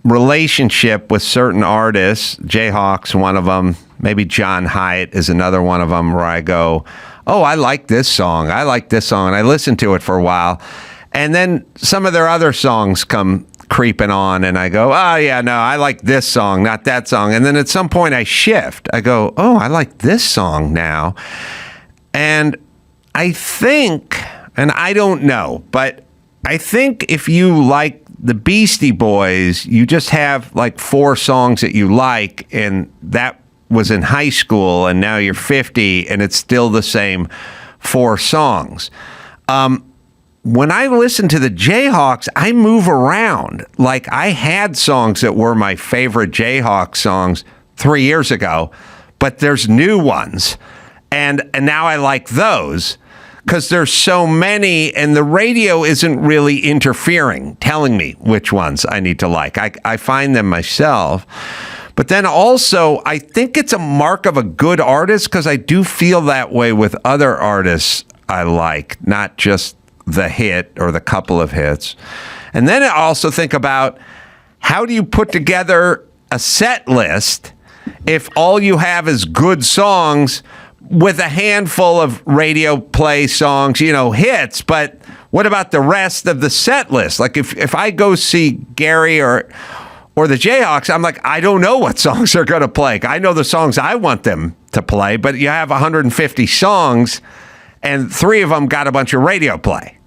relationship with certain artists, Jayhawks, one of them, maybe John Hyatt is another one of them, where I go, oh, I like this song, and I listen to it for a while. And then some of their other songs come creeping on, and I go, oh, yeah, no, I like this song, not that song. And then at some point I shift. I go, oh, I like this song now. And I think, and I don't know, but I think if you like the Beastie Boys, you just have like 4 songs that you like, and that was in high school, and now you're 50, and it's still the same 4 songs. When I listen to the Jayhawks, I move around. Like, I had songs that were my favorite Jayhawks songs 3 years ago, but there's new ones. And now I like those because there's so many, and the radio isn't really interfering, telling me which ones I need to like. I find them myself. But then also, I think it's a mark of a good artist, because I do feel that way with other artists I like, not just the hit or the couple of hits. And then I also think about how do you put together a set list if all you have is good songs with a handful of radio play songs, hits, but what about the rest of the set list? Like if I go see Gary or the Jayhawks, I'm like, I don't know what songs they're going to play. I know the songs I want them to play, but you have 150 songs and 3 of them got a bunch of radio play.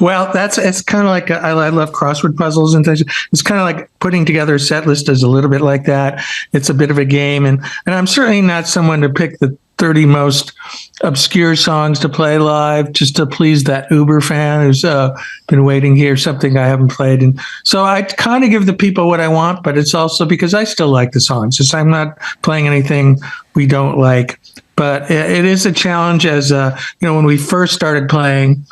Well, it's kind of like I love crossword puzzles and things. It's kind of like putting together a set list is a little bit like that. It's a bit of a game, and I'm certainly not someone to pick the 30 most obscure songs to play live just to please that Uber fan who's been waiting to hear something I haven't played. And so I kind of give the people what I want, but it's also because I still like the songs. I'm not playing anything we don't like. But it is a challenge as, when we first started playing,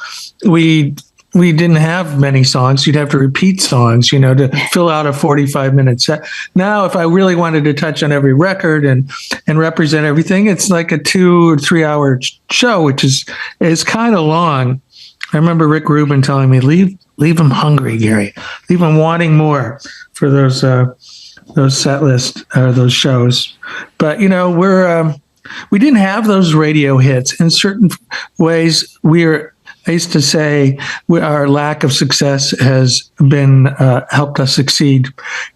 we didn't have many songs. You'd have to repeat songs, to fill out a 45-minute set. Now, if I really wanted to touch on every record and represent everything, it's like a 2 or 3 hour show, which is kind of long. I remember Rick Rubin telling me, leave them hungry, Gary. Leave them wanting more for those set lists, those shows. But, we didn't have those radio hits. In certain ways, I used to say our lack of success has been helped us succeed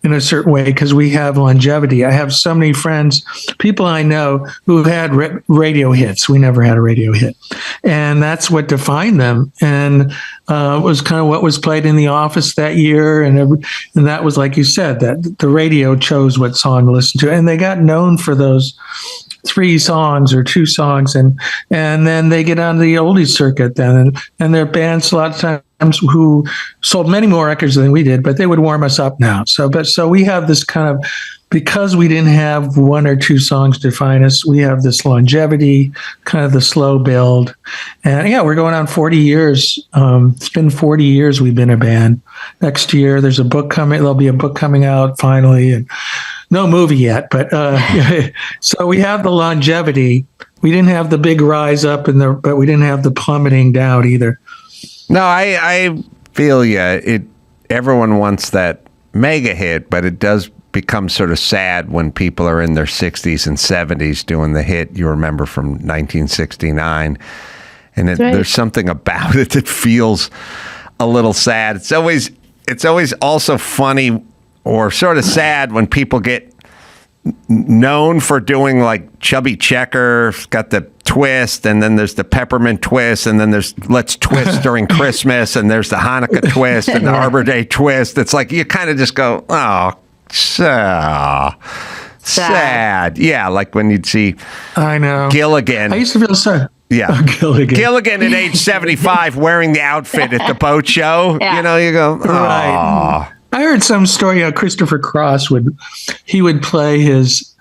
in a certain way because we have longevity. I have so many friends, people I know who had radio hits. We never had a radio hit. And that's what defined them. And it was kind of what was played in the office that year. And that was, like you said, that the radio chose what song to listen to. And they got known for those 3 songs or 2 songs, and then they get on the oldies circuit then, and their bands a lot of times who sold many more records than we did, but they would warm us up now. So we have this kind of, because we didn't have 1 or 2 songs define us, we have this longevity, kind of the slow build. And yeah, we're going on 40 years. It's been 40 years we've been a band. Next year, there'll be a book coming out finally, and no movie yet, but so we have the longevity. We didn't have the big rise up but we didn't have the plummeting down either. No, I feel you. Everyone wants that mega hit, but it does become sort of sad when people are in their 60s and 70s doing the hit you remember from 1969, and there's something about it that feels a little sad. It's always also funny or sort of sad when people get known for doing like Chubby Checker, got the twist, and then there's the peppermint twist, and then there's Let's Twist during Christmas, and there's the Hanukkah twist and the Arbor Day twist. It's like you kind of just go, oh, so sad. Yeah, like when you'd see I know Gilligan. I used to feel sorry. Yeah. Gilligan at age 75 wearing the outfit at the boat show. Yeah. You go, oh. Right. I heard some story how Christopher Cross would play his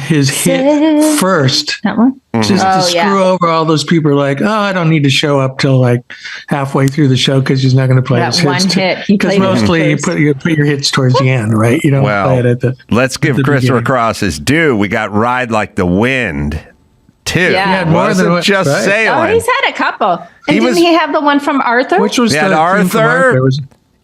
hit first. That one? Just to screw over all those people like, oh, I don't need to show up till like halfway through the show because he's not going to play his hits. Because mostly you put your hits towards the end, right? You don't play it at the Let's give Christopher Cross his due. We got Ride Like the Wind. Too. Yeah, more than just sailing. Oh, he's had a couple. And didn't he have the one from Arthur? Which was the Arthur.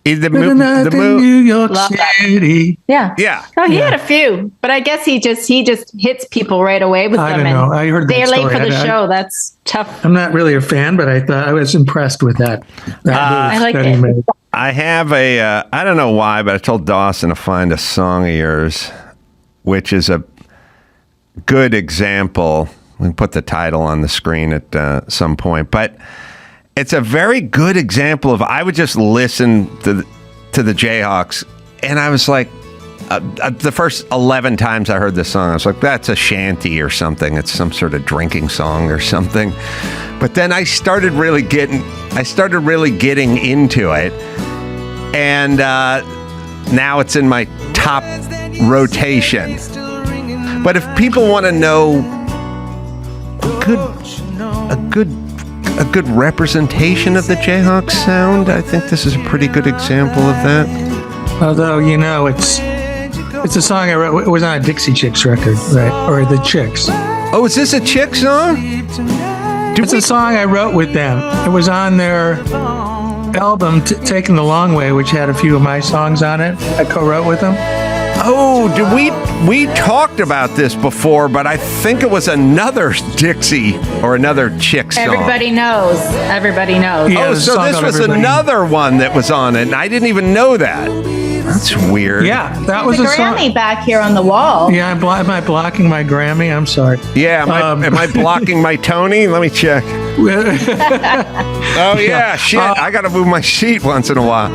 The New York City. Yeah. Yeah. Oh, he had a few, but I guess he just hits people right away with them. I don't know. I heard they're that late for the show. That's tough. I'm not really a fan, but I was impressed with that. I like it. I have I don't know why, but I told Dawson to find a song of yours, which is a good example. We can put the title on the screen at some point, but it's a very good example of, I would just listen to the Jayhawks, and I was like, the first 11 times I heard this song, I was like, that's a shanty or something. It's some sort of drinking song or something. But then I started really getting into it, and now it's in my top rotation. But if people want to know a good representation of the Jayhawks sound, I think this is a pretty good example of that. Although, it's a song I wrote. It was on a Dixie Chicks record, right? Or the Chicks. Oh, is this a Chicks song? It's a song I wrote with them. It was on their album, Taking the Long Way, which had a few of my songs on it. I co-wrote with him. Oh, did we talked about this before, but I think it was another Dixie or another chick song. Everybody knows. Everybody knows. Yeah, Oh, there's a so song this called was Everybody. another one that was on it, and I didn't even know that. That's weird. Yeah, that was There's a a song. Grammy back here on the wall. Yeah, am I blocking my Grammy? I'm sorry. Yeah, am I blocking my Tony? Let me check. Oh, yeah, shit. I got to move my seat once in a while.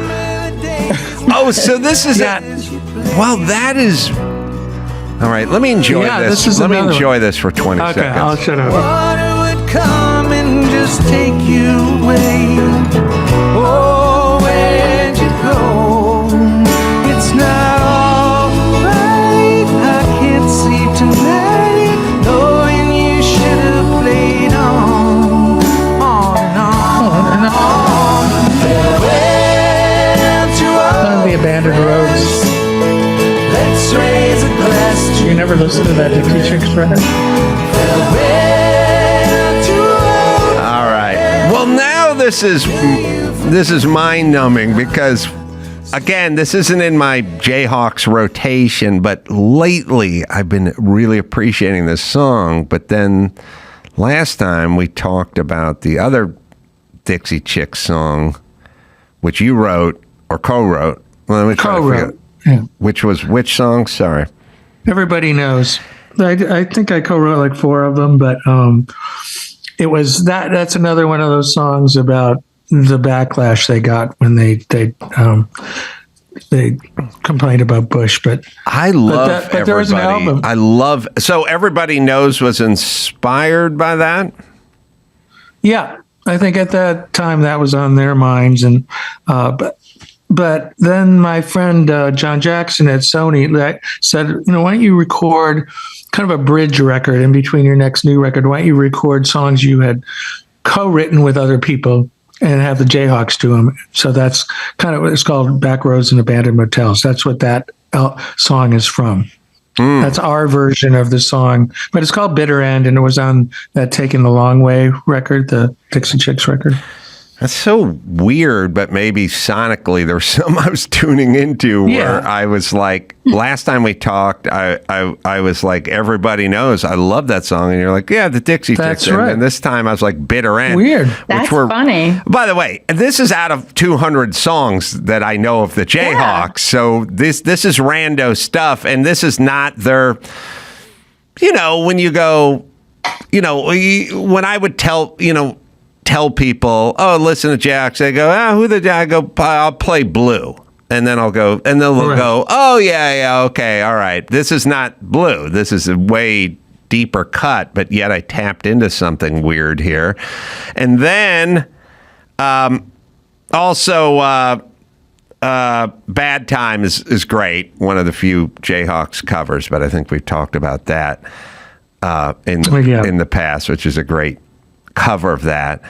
Oh, so this is well, that is... All right, let me enjoy Yeah, this. this is Let me another enjoy one. this for 20 Okay, seconds. I'll shut up. Water would come and just take you away. Oh, where'd you go? It's not all right. I can't sleep tonight, knowing you should have played on and on. Farewell to all The Abandoned Roads. Let's raise a glass to You never listened to that Dixie Chicks record? farewell to all. All right. Well, now this is mind-numbing because, again, this isn't in my Jayhawks rotation, but lately I've been really appreciating this song. But then last time we talked about the other Dixie Chicks song, which you wrote or co-wrote. Well, let me try to Co-wrote. figure- Yeah. Which was which song? Sorry. Everybody knows. I think I co-wrote like 4 of them, but it was that's another one of those songs about the backlash they got when they complained about Bush. But I love but there was an Everybody. album. So Everybody Knows was inspired by that? yeah, I think at that time that was on their minds, and but then my friend John Jackson at Sony said, why don't you record kind of a bridge record in between your next new record? Why don't you record songs you had co-written with other people and have the Jayhawks do them? So that's kind of what it's called, Back Roads and Abandoned Motels. That's what that song is from. That's our version of the song, but it's called Bitter End, and it was on that Taking the Long Way record, the Dixie Chicks record. That's so weird, but maybe sonically there was some I was tuning into where Yeah. I was like, last time we talked, I was like, Everybody Knows. I love that song. And you're like, yeah, the Dixie That's Chicks. right. And this time I was like, Bitter End. Weird. That's funny. By the way, this is out of 200 songs that I know of the Jayhawks. So this is rando stuff. And this is not their, when you go, when I would tell people, oh, listen to Jayhawks, they go, who the I go, I'll play Blue. And then I'll go, and then they'll Right. go, oh, yeah, okay, all right. This is not Blue. This is a way deeper cut, but yet I tapped into something weird here. And then also, Bad Time is great. One of the few Jayhawks covers, but I think we've talked about that in the past, which is a great cover of that.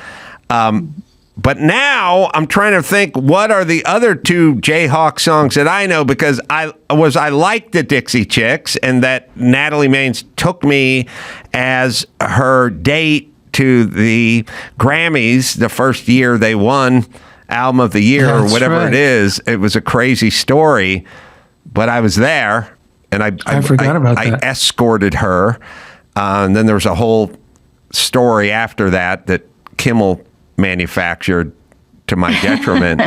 But now I'm trying to think, what are the other 2 Jayhawk songs that I know? Because I liked the Dixie Chicks, and that Natalie Maines took me as her date to the Grammys the first year they won Album of the Year or whatever it is. It was a crazy story, but I was there, and I forgot about that. I escorted her, and then there was a whole story after that Kimmel manufactured to my detriment,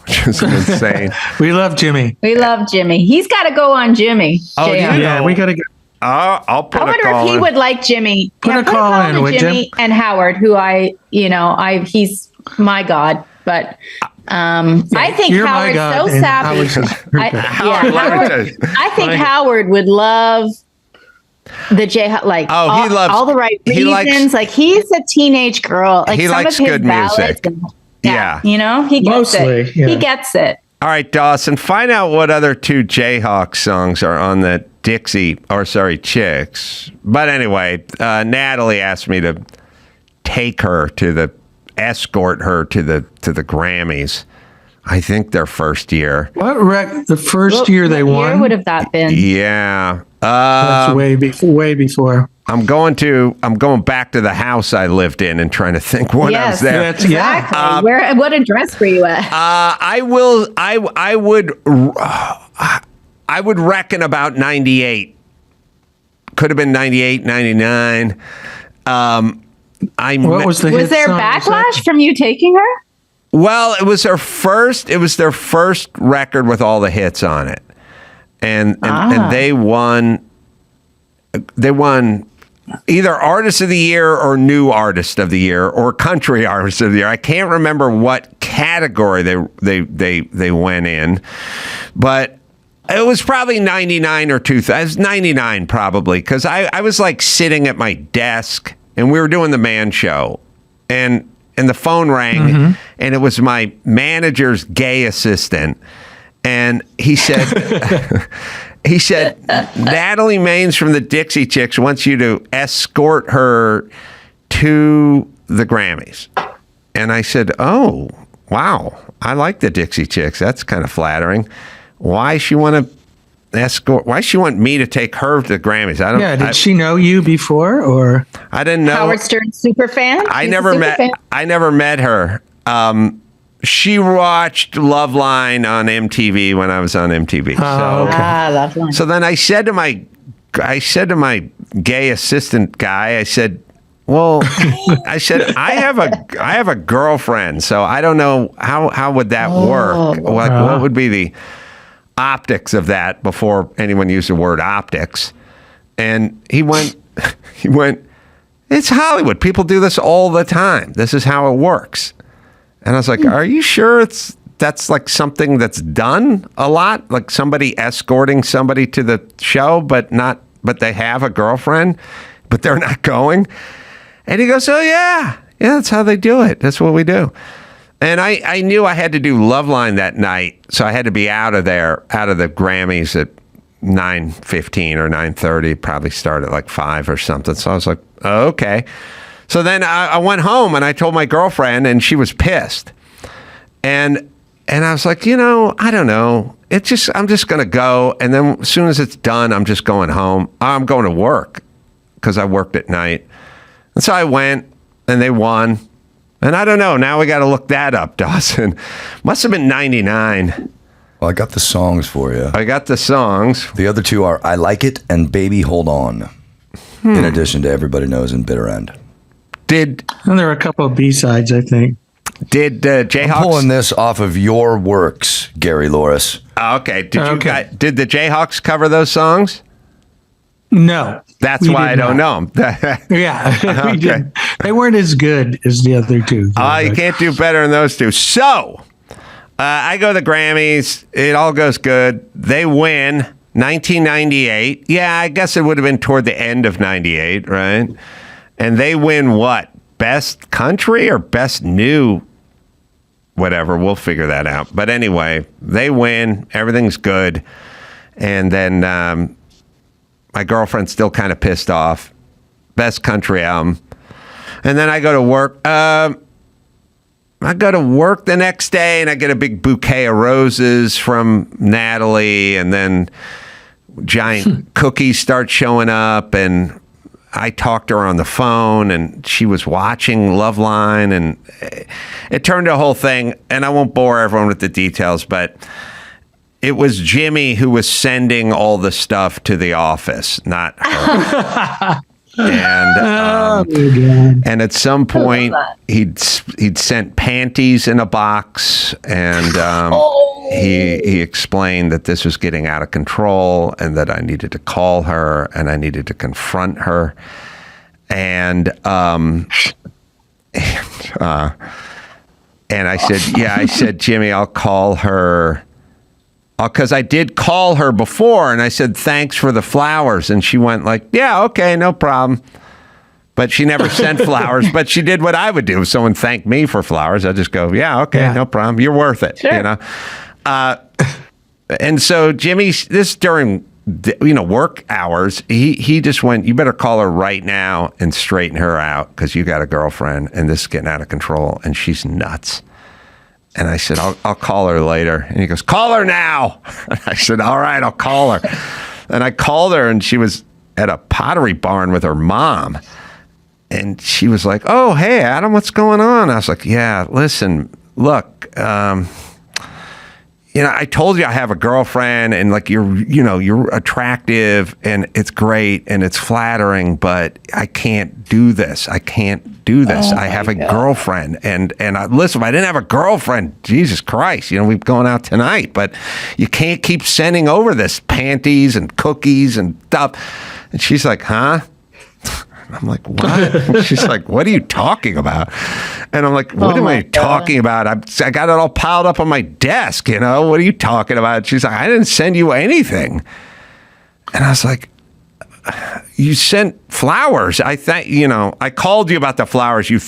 which is insane. We love Jimmy. We love Jimmy. He's got to go on Jimmy. Oh, JR. Yeah, we got to get. I'll put I a wonder call if he in. would like Jimmy. Put a call in, to would you? Jimmy and Howard, who he's my God. But I think You're my Howard's God, so and sappy. Howard's I think Howard would love the all the right reasons. He's a teenage girl. He some likes of his good ballads music. and- Yeah. he gets Mostly, it. yeah. He gets it. All right, Dawson, find out what other 2 Jayhawk songs are on the Chicks. But anyway, Natalie asked me to escort her to the Grammys. I think their first year. The first year they What won? year would have that been? Yeah. That's way before. I'm going back to the house I lived in and trying to think when I was there. Exactly. What address were you at? I would reckon about 98. Could have been 98, 99. What was the Was there backlash from you taking her? Well, it was their first record with all the hits on it. And they won either Artist of the Year or New Artist of the Year or Country Artist of the Year. I can't remember what category they went in, but it was probably 99 or 2000. It was 99 probably, because I was like sitting at my desk and we were doing the Man Show, and the phone rang, and it was my manager's gay assistant, and he said. He said, Natalie Maines from the Dixie Chicks wants you to escort her to the Grammys. And I said, oh, wow, I like the Dixie Chicks. That's kind of flattering. Why she want to escort? Why she want me to take her to the Grammys? I don't. Yeah, did she know you before, or I didn't know. Howard Stern super fan? I never met her. She watched Loveline on MTV when I was on MTV. Loveline. So then I said to my gay assistant guy, I said, I have a girlfriend, so I don't know how would that work? Like, what would be the optics of that before anyone used the word optics? And he went, it's Hollywood. People do this all the time. This is how it works. And I was like, are you sure that's like something that's done a lot? Like somebody escorting somebody to the show, but they have a girlfriend, but they're not going? And he goes, oh yeah, that's how they do it. That's what we do. And I knew I had to do Loveline that night, so I had to be out of the Grammys at 9:15 or 9:30, probably start at like 5 or something. So I was like, oh, okay. So then I went home and I told my girlfriend, and she was pissed. And I was like, I don't know. I'm just going to go. And then as soon as it's done, I'm just going home. I'm going to work because I worked at night. And so I went, and they won. And I don't know. Now we got to look that up, Dawson. Must have been 99. Well, I got the songs for you. I got the songs. The other two are I Like It and Baby Hold On, in addition to Everybody Knows and Bitter End. And there are a couple of B-sides, I think. Did Jayhawks? I'm pulling this off of your works, Gary Louris. Okay. Did the Jayhawks cover those songs? No. That's why I don't know them. Yeah, we didn't. They weren't as good as the other two. You can't do better than those two. So, I go to the Grammys. It all goes good. They win 1998. Yeah, I guess it would have been toward the end of 98, right? And they win what? Best country or best new? Whatever. We'll figure that out. But anyway, they win. Everything's good. And then my girlfriend's still kind of pissed off. Best country album. And then I go to work. I go to work the next day, and I get a big bouquet of roses from Natalie. And then giant cookies start showing up, and I talked to her on the phone, and she was watching Loveline, and it turned a whole thing. And I won't bore everyone with the details, but it was Jimmy who was sending all the stuff to the office, not her. And at some point, he'd sent panties in a box, and he explained that this was getting out of control, and that I needed to call her, and I needed to confront her, and I said, Jimmy, I'll call her. Because I did call her before, and I said, thanks for the flowers. And she went like, yeah, okay, no problem. But she never sent flowers. But she did what I would do. If someone thanked me for flowers, I'd just go, yeah, okay, no problem. You're worth it, Sure. And so Jimmy, this during work hours, he just went, you better call her right now and straighten her out, because you got a girlfriend, and this is getting out of control, and she's nuts. And I said, I'll call her later. And he goes, call her now. And I said, all right, I'll call her. And I called her, and she was at a pottery barn with her mom. And she was like, "Oh, hey, Adam, what's going on?" I was like, "Yeah, listen, look, I told you I have a girlfriend, and like you're attractive, and it's great, and it's flattering, but I can't do this. I can't do this. I have a girlfriend, and listen, if I didn't have a girlfriend, Jesus Christ, we're going out tonight, but you can't keep sending over this panties and cookies and stuff." And she's like, "Huh?" I'm like, "What?" She's like, "What are you talking about?" And I'm like, "What am I talking about? I got it all piled up on my desk, What are you talking about?" She's like, "I didn't send you anything." And I was like, "You sent flowers. I called you about the flowers. I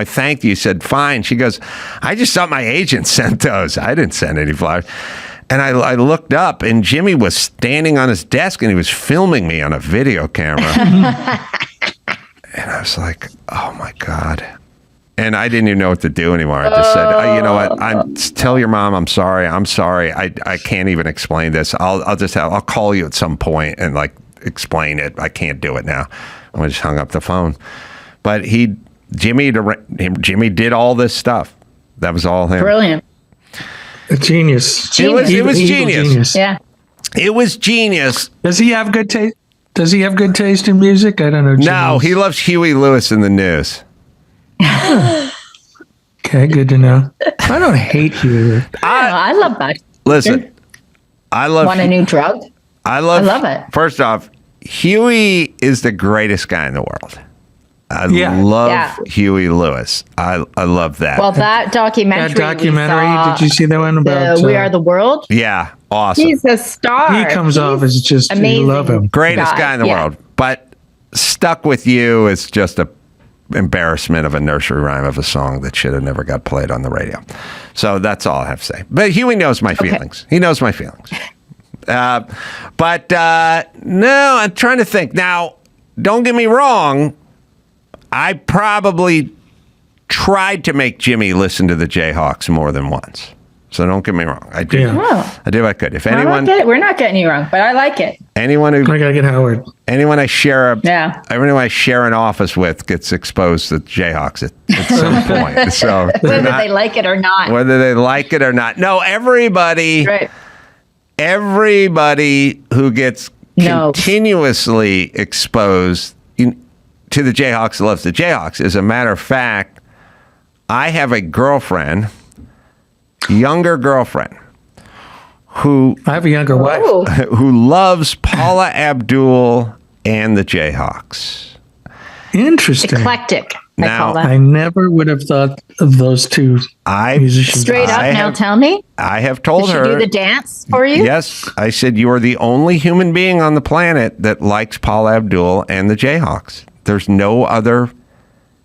thanked you. You said, fine." She goes, "I just thought my agent sent those. I didn't send any flowers." And I looked up, and Jimmy was standing on his desk, and he was filming me on a video camera. And I was like, "Oh my God." And I didn't even know what to do anymore. I just said, "You know what? Tell your mom I'm sorry. I'm sorry. I can't even explain this. I'll call you at some point and like explain it. I can't do it now." And I just hung up the phone. But Jimmy did all this stuff. That was all him. Brilliant. A genius. It was genius. Yeah. It was genius. Does he have good taste? Does he have good taste in music? I don't know. No, he loves Huey Lewis in the news. Okay, good to know. I don't hate Huey. I love that. Listen, I love. Want a new drug? I love it. First off, Huey is the greatest guy in the world. I love Huey Lewis. I love that. Well, that documentary. Did you see that one about We Are the World? Yeah, awesome. He's a star. He comes off as just amazing. You love him. Greatest guy in the world. But Stuck With You is just a embarrassment of a nursery rhyme of a song that should have never got played on the radio. So that's all I have to say. But Huey knows my feelings. He knows my feelings. No, I'm trying to think. Now, don't get me wrong. I probably tried to make Jimmy listen to the Jayhawks more than once. So don't get me wrong. I did. Yeah. I did what I could. If I anyone, like it. We're not getting you wrong, but I like it. anyone who, I gotta get Howard. anyone I share anyone I share an office with gets exposed to the Jayhawks at some point. So Whether they like it or not. whether they like it or not. No, everybody. Right. Everybody who gets continuously exposed to the Jayhawks loves the Jayhawks. As a matter of fact, I have a girlfriend, younger girlfriend, who I have a younger wife who loves Paula Abdul and the Jayhawks. Interesting. Eclectic. Now, I call that. I never would have thought of those two musicians. Straight up, now tell me. I have told Did her. she do the dance for you? Yes, I said you are the only human being on the planet that likes Paula Abdul and the Jayhawks. There's no other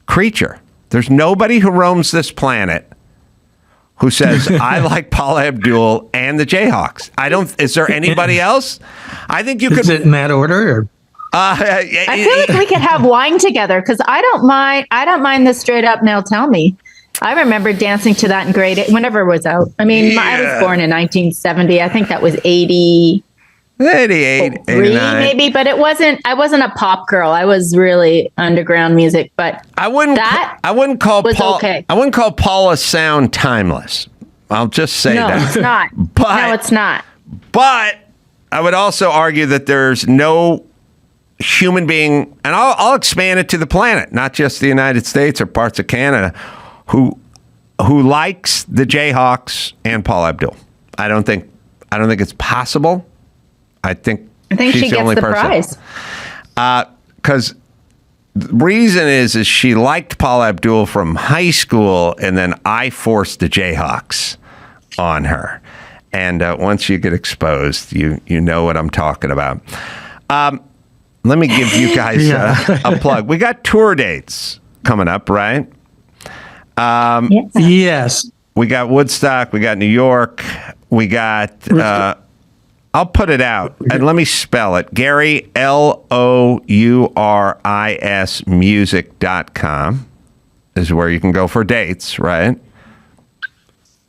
creature. There's nobody who roams this planet who says, "I like Paula Abdul and the Jayhawks." Is there anybody else? I think you could. Is it in that order? Or? I feel like we could have wine together because I don't mind the straight up now tell me. I remember dancing to that in grade 8, whenever it was out. I mean, I was born in 1970. I think that was 88, 89. maybe, but I wasn't a pop girl. I was really underground music, but I wouldn't call Paula's sound timeless. I'll just say that. No, it's not. But, no, it's not. But I would also argue that there's no human being, and I'll expand it to the planet, not just the United States or parts of Canada, who likes the Jayhawks and Paula Abdul. I don't think it's possible. I think she's she gets the prize. Because the reason is she liked Paula Abdul from high school, and then I forced the Jayhawks on her. And once you get exposed, you know what I'm talking about. Let me give you guys a plug. We got tour dates coming up, right? Yes. We got Woodstock. We got New York. We got... I'll put it out, and let me spell it. Gary, LOURIS music.com is where you can go for dates, right?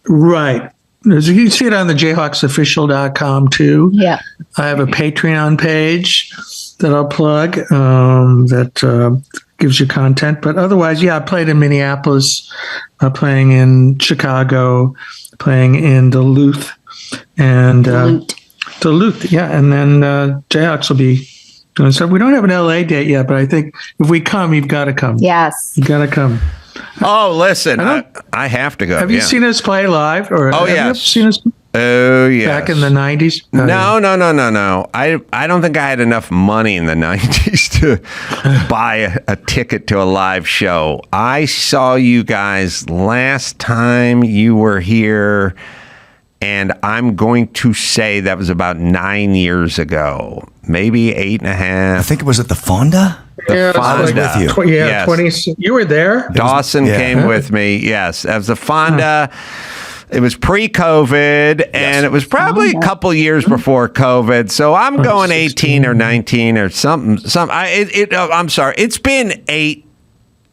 Right. You can see it on the jayhawksofficial.com too. Yeah. I have a Patreon page that I'll plug that gives you content. But otherwise, I played in Minneapolis, playing in Chicago, playing in Duluth, and Duluth, yeah. And then Jayhawks will be doing stuff. We don't have an LA date yet, but I think if we come, you've got to come. Yes. You've got to come. Oh, listen, I have to go. Have you seen us play live? Or Oh, have you yes. ever seen us Oh, yes. back in the 90s? No. I don't think I had enough money in the 90s to buy a ticket to a live show. I saw you guys last time you were here, and I'm going to say that was about 9 years ago, maybe 8.5. I think it was at the Fonda. Yeah, Fonda. I was with you. Yeah, Yes. 20. You were there? Dawson Yeah. came with me. Yes, as the Fonda. It was pre-COVID, and it was probably a couple years before COVID. So I'm going 18 or 19 or something. I'm sorry. It's been eight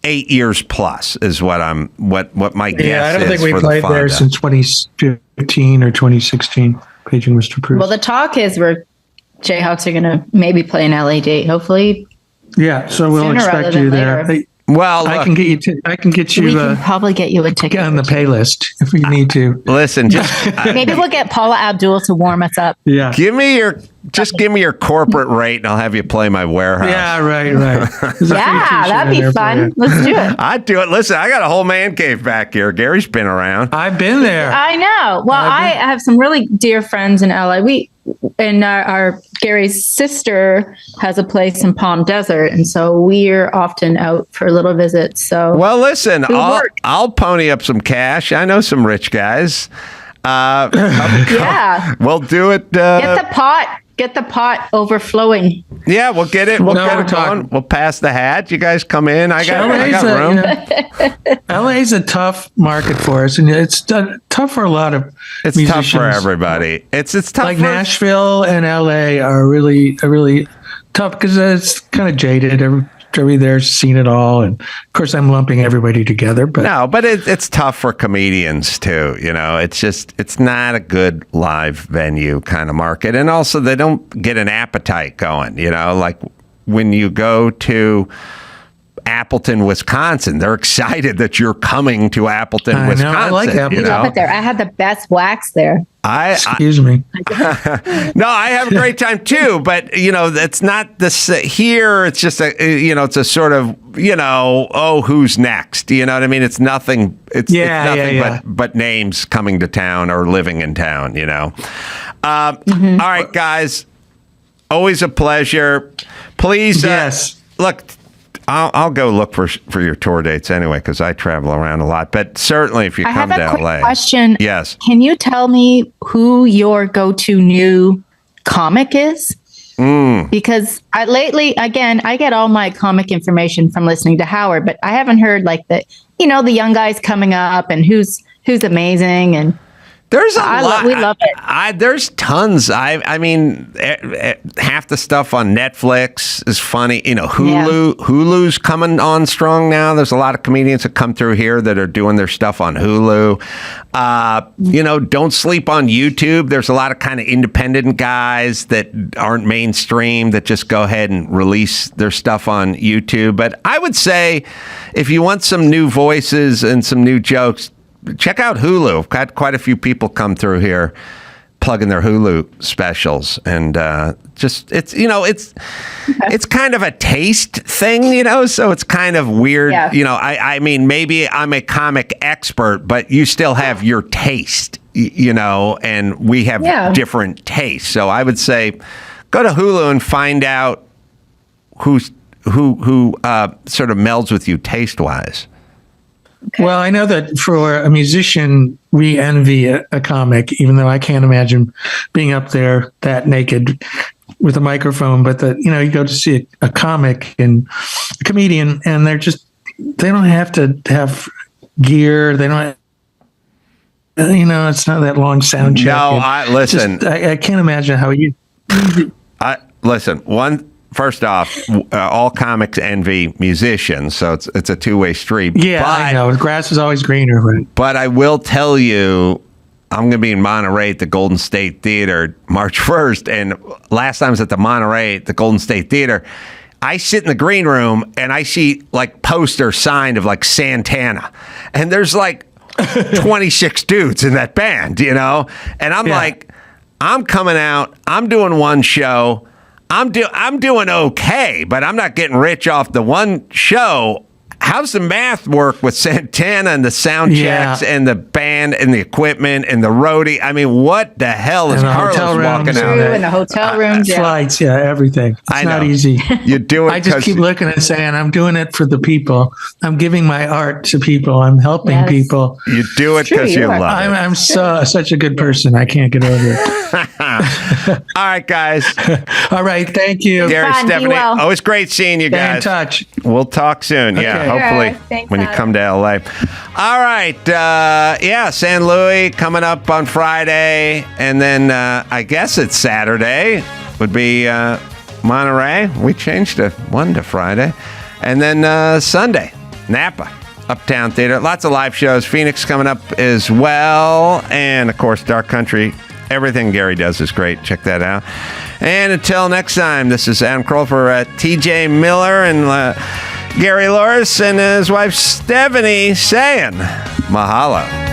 years plus is what my guess is. Yeah, I don't think we for played the there Fonda. since 2015 or 2016. Paging Mr. Bruce. Well, the talk is where Jayhawks are going to maybe play an LA date. Hopefully, yeah, so we'll sooner rather expect than you there. later. Well, I look, can get you. I can get we you can probably get you a ticket. on the pay list if we need to. listen. Just Maybe we'll get Paula Abdul to warm us up. Yeah. give me your corporate rate, and I'll have you play my warehouse. Yeah. Right. There's a free Yeah, t-shirt that'd in be there for fun. you. Let's do it. I'd do it. Listen, I got a whole man cave back here. Gary's been around. I've been there. I know. Well, I have some really dear friends in LA. Our Gary's sister has a place in Palm Desert, and so we're often out for little visits. So Well, listen, It'll work. I'll pony up some cash. I know some rich guys. yeah, We'll do it. get the pot overflowing. Yeah, we'll get it. We'll No, get we're it going. talking. We'll pass the hat. You guys come in. I got room. LA's a tough market for us, and it's tough for a lot of It's musicians. tough for everybody. It's tough Like for Nashville and LA are really tough because it's kind of jaded. Everybody there's seen it all, and of course I'm lumping everybody together. But No, but it's tough for comedians too. You know, it's not a good live venue kind of market, and also they don't get an appetite going. You know, like when you go to Appleton, Wisconsin, they're excited that you're coming to Appleton, I know, Wisconsin. I like Appleton. You Love know? it there. I had the best wax there. excuse me. No, I have a great time too, but you know, it's not this here. It's just it's a sort of, who's next? You know what I mean? It's nothing. It's nothing but names coming to town or living in town. You know. All right, guys. Always a pleasure. Please, Yes. Look. I'll go look for your tour dates anyway because I travel around a lot. But certainly, if you I come have to a quick LA, question. yes. Can you tell me who your go-to new comic is? Because I get all my comic information from listening to Howard, but I haven't heard like the young guys coming up and who's amazing and. There's a lot. We love it. There's tons. I mean, half the stuff on Netflix is funny. You know, Hulu's coming on strong now. There's a lot of comedians that come through here that are doing their stuff on Hulu. Don't sleep on YouTube. There's a lot of kind of independent guys that aren't mainstream that just go ahead and release their stuff on YouTube. But I would say if you want some new voices and some new jokes, check out Hulu. I've got quite a few people come through here plugging their Hulu specials, and it's kind of a taste thing, so it's kind of weird. Yeah. I mean, maybe I'm a comic expert, but you still have your taste, and we have different tastes. So I would say go to Hulu and find out who sort of melds with you taste-wise. Okay. Well, I know that for a musician, we envy a comic, even though I can't imagine being up there that naked with a microphone. But you go to see a comic and a comedian, and they don't have to have gear. They don't. It's not that long sound check. No, I can't imagine how you. First off, all comics envy musicians, so it's a two-way street. Yeah, but, I know. The grass is always greener. Right? But I will tell you, I'm going to be in Monterey at the Golden State Theater March 1st. And last time I was at the Monterey at the Golden State Theater, I sit in the green room and I see like posters signed of like Santana. And there's like 26 dudes in that band, you know? And I'm like, I'm coming out, I'm doing one show. I'm doing okay, but I'm not getting rich off the one show. How's the math work with Santana and the sound checks and the band and the equipment and the roadie? I mean, what the hell is Carlos walking out? In the hotel rooms, flights, everything. It's not easy. You do it. I just keep looking and saying, I'm doing it for the people. I'm giving my art to people. I'm helping people. You do it because you love it. I'm such a good person. I can't get over it. All right, guys. All right. Thank you. Gary, Stephanie. Well. Always great seeing you guys. Stay in touch. We'll talk soon. Okay. Yeah, hopefully Thanks, when you come to LA. All right. San Luis coming up on Friday. And then I guess it's Saturday would be Monterey. We changed it 1 to Friday. And then Sunday, Napa. Uptown Theater. Lots of live shows. Phoenix coming up as well. And, of course, Dark Country. Everything Gary does is great. Check that out. And until next time, this is Adam Carolla for TJ Miller and Gary Louris and his wife Stephanie saying mahalo.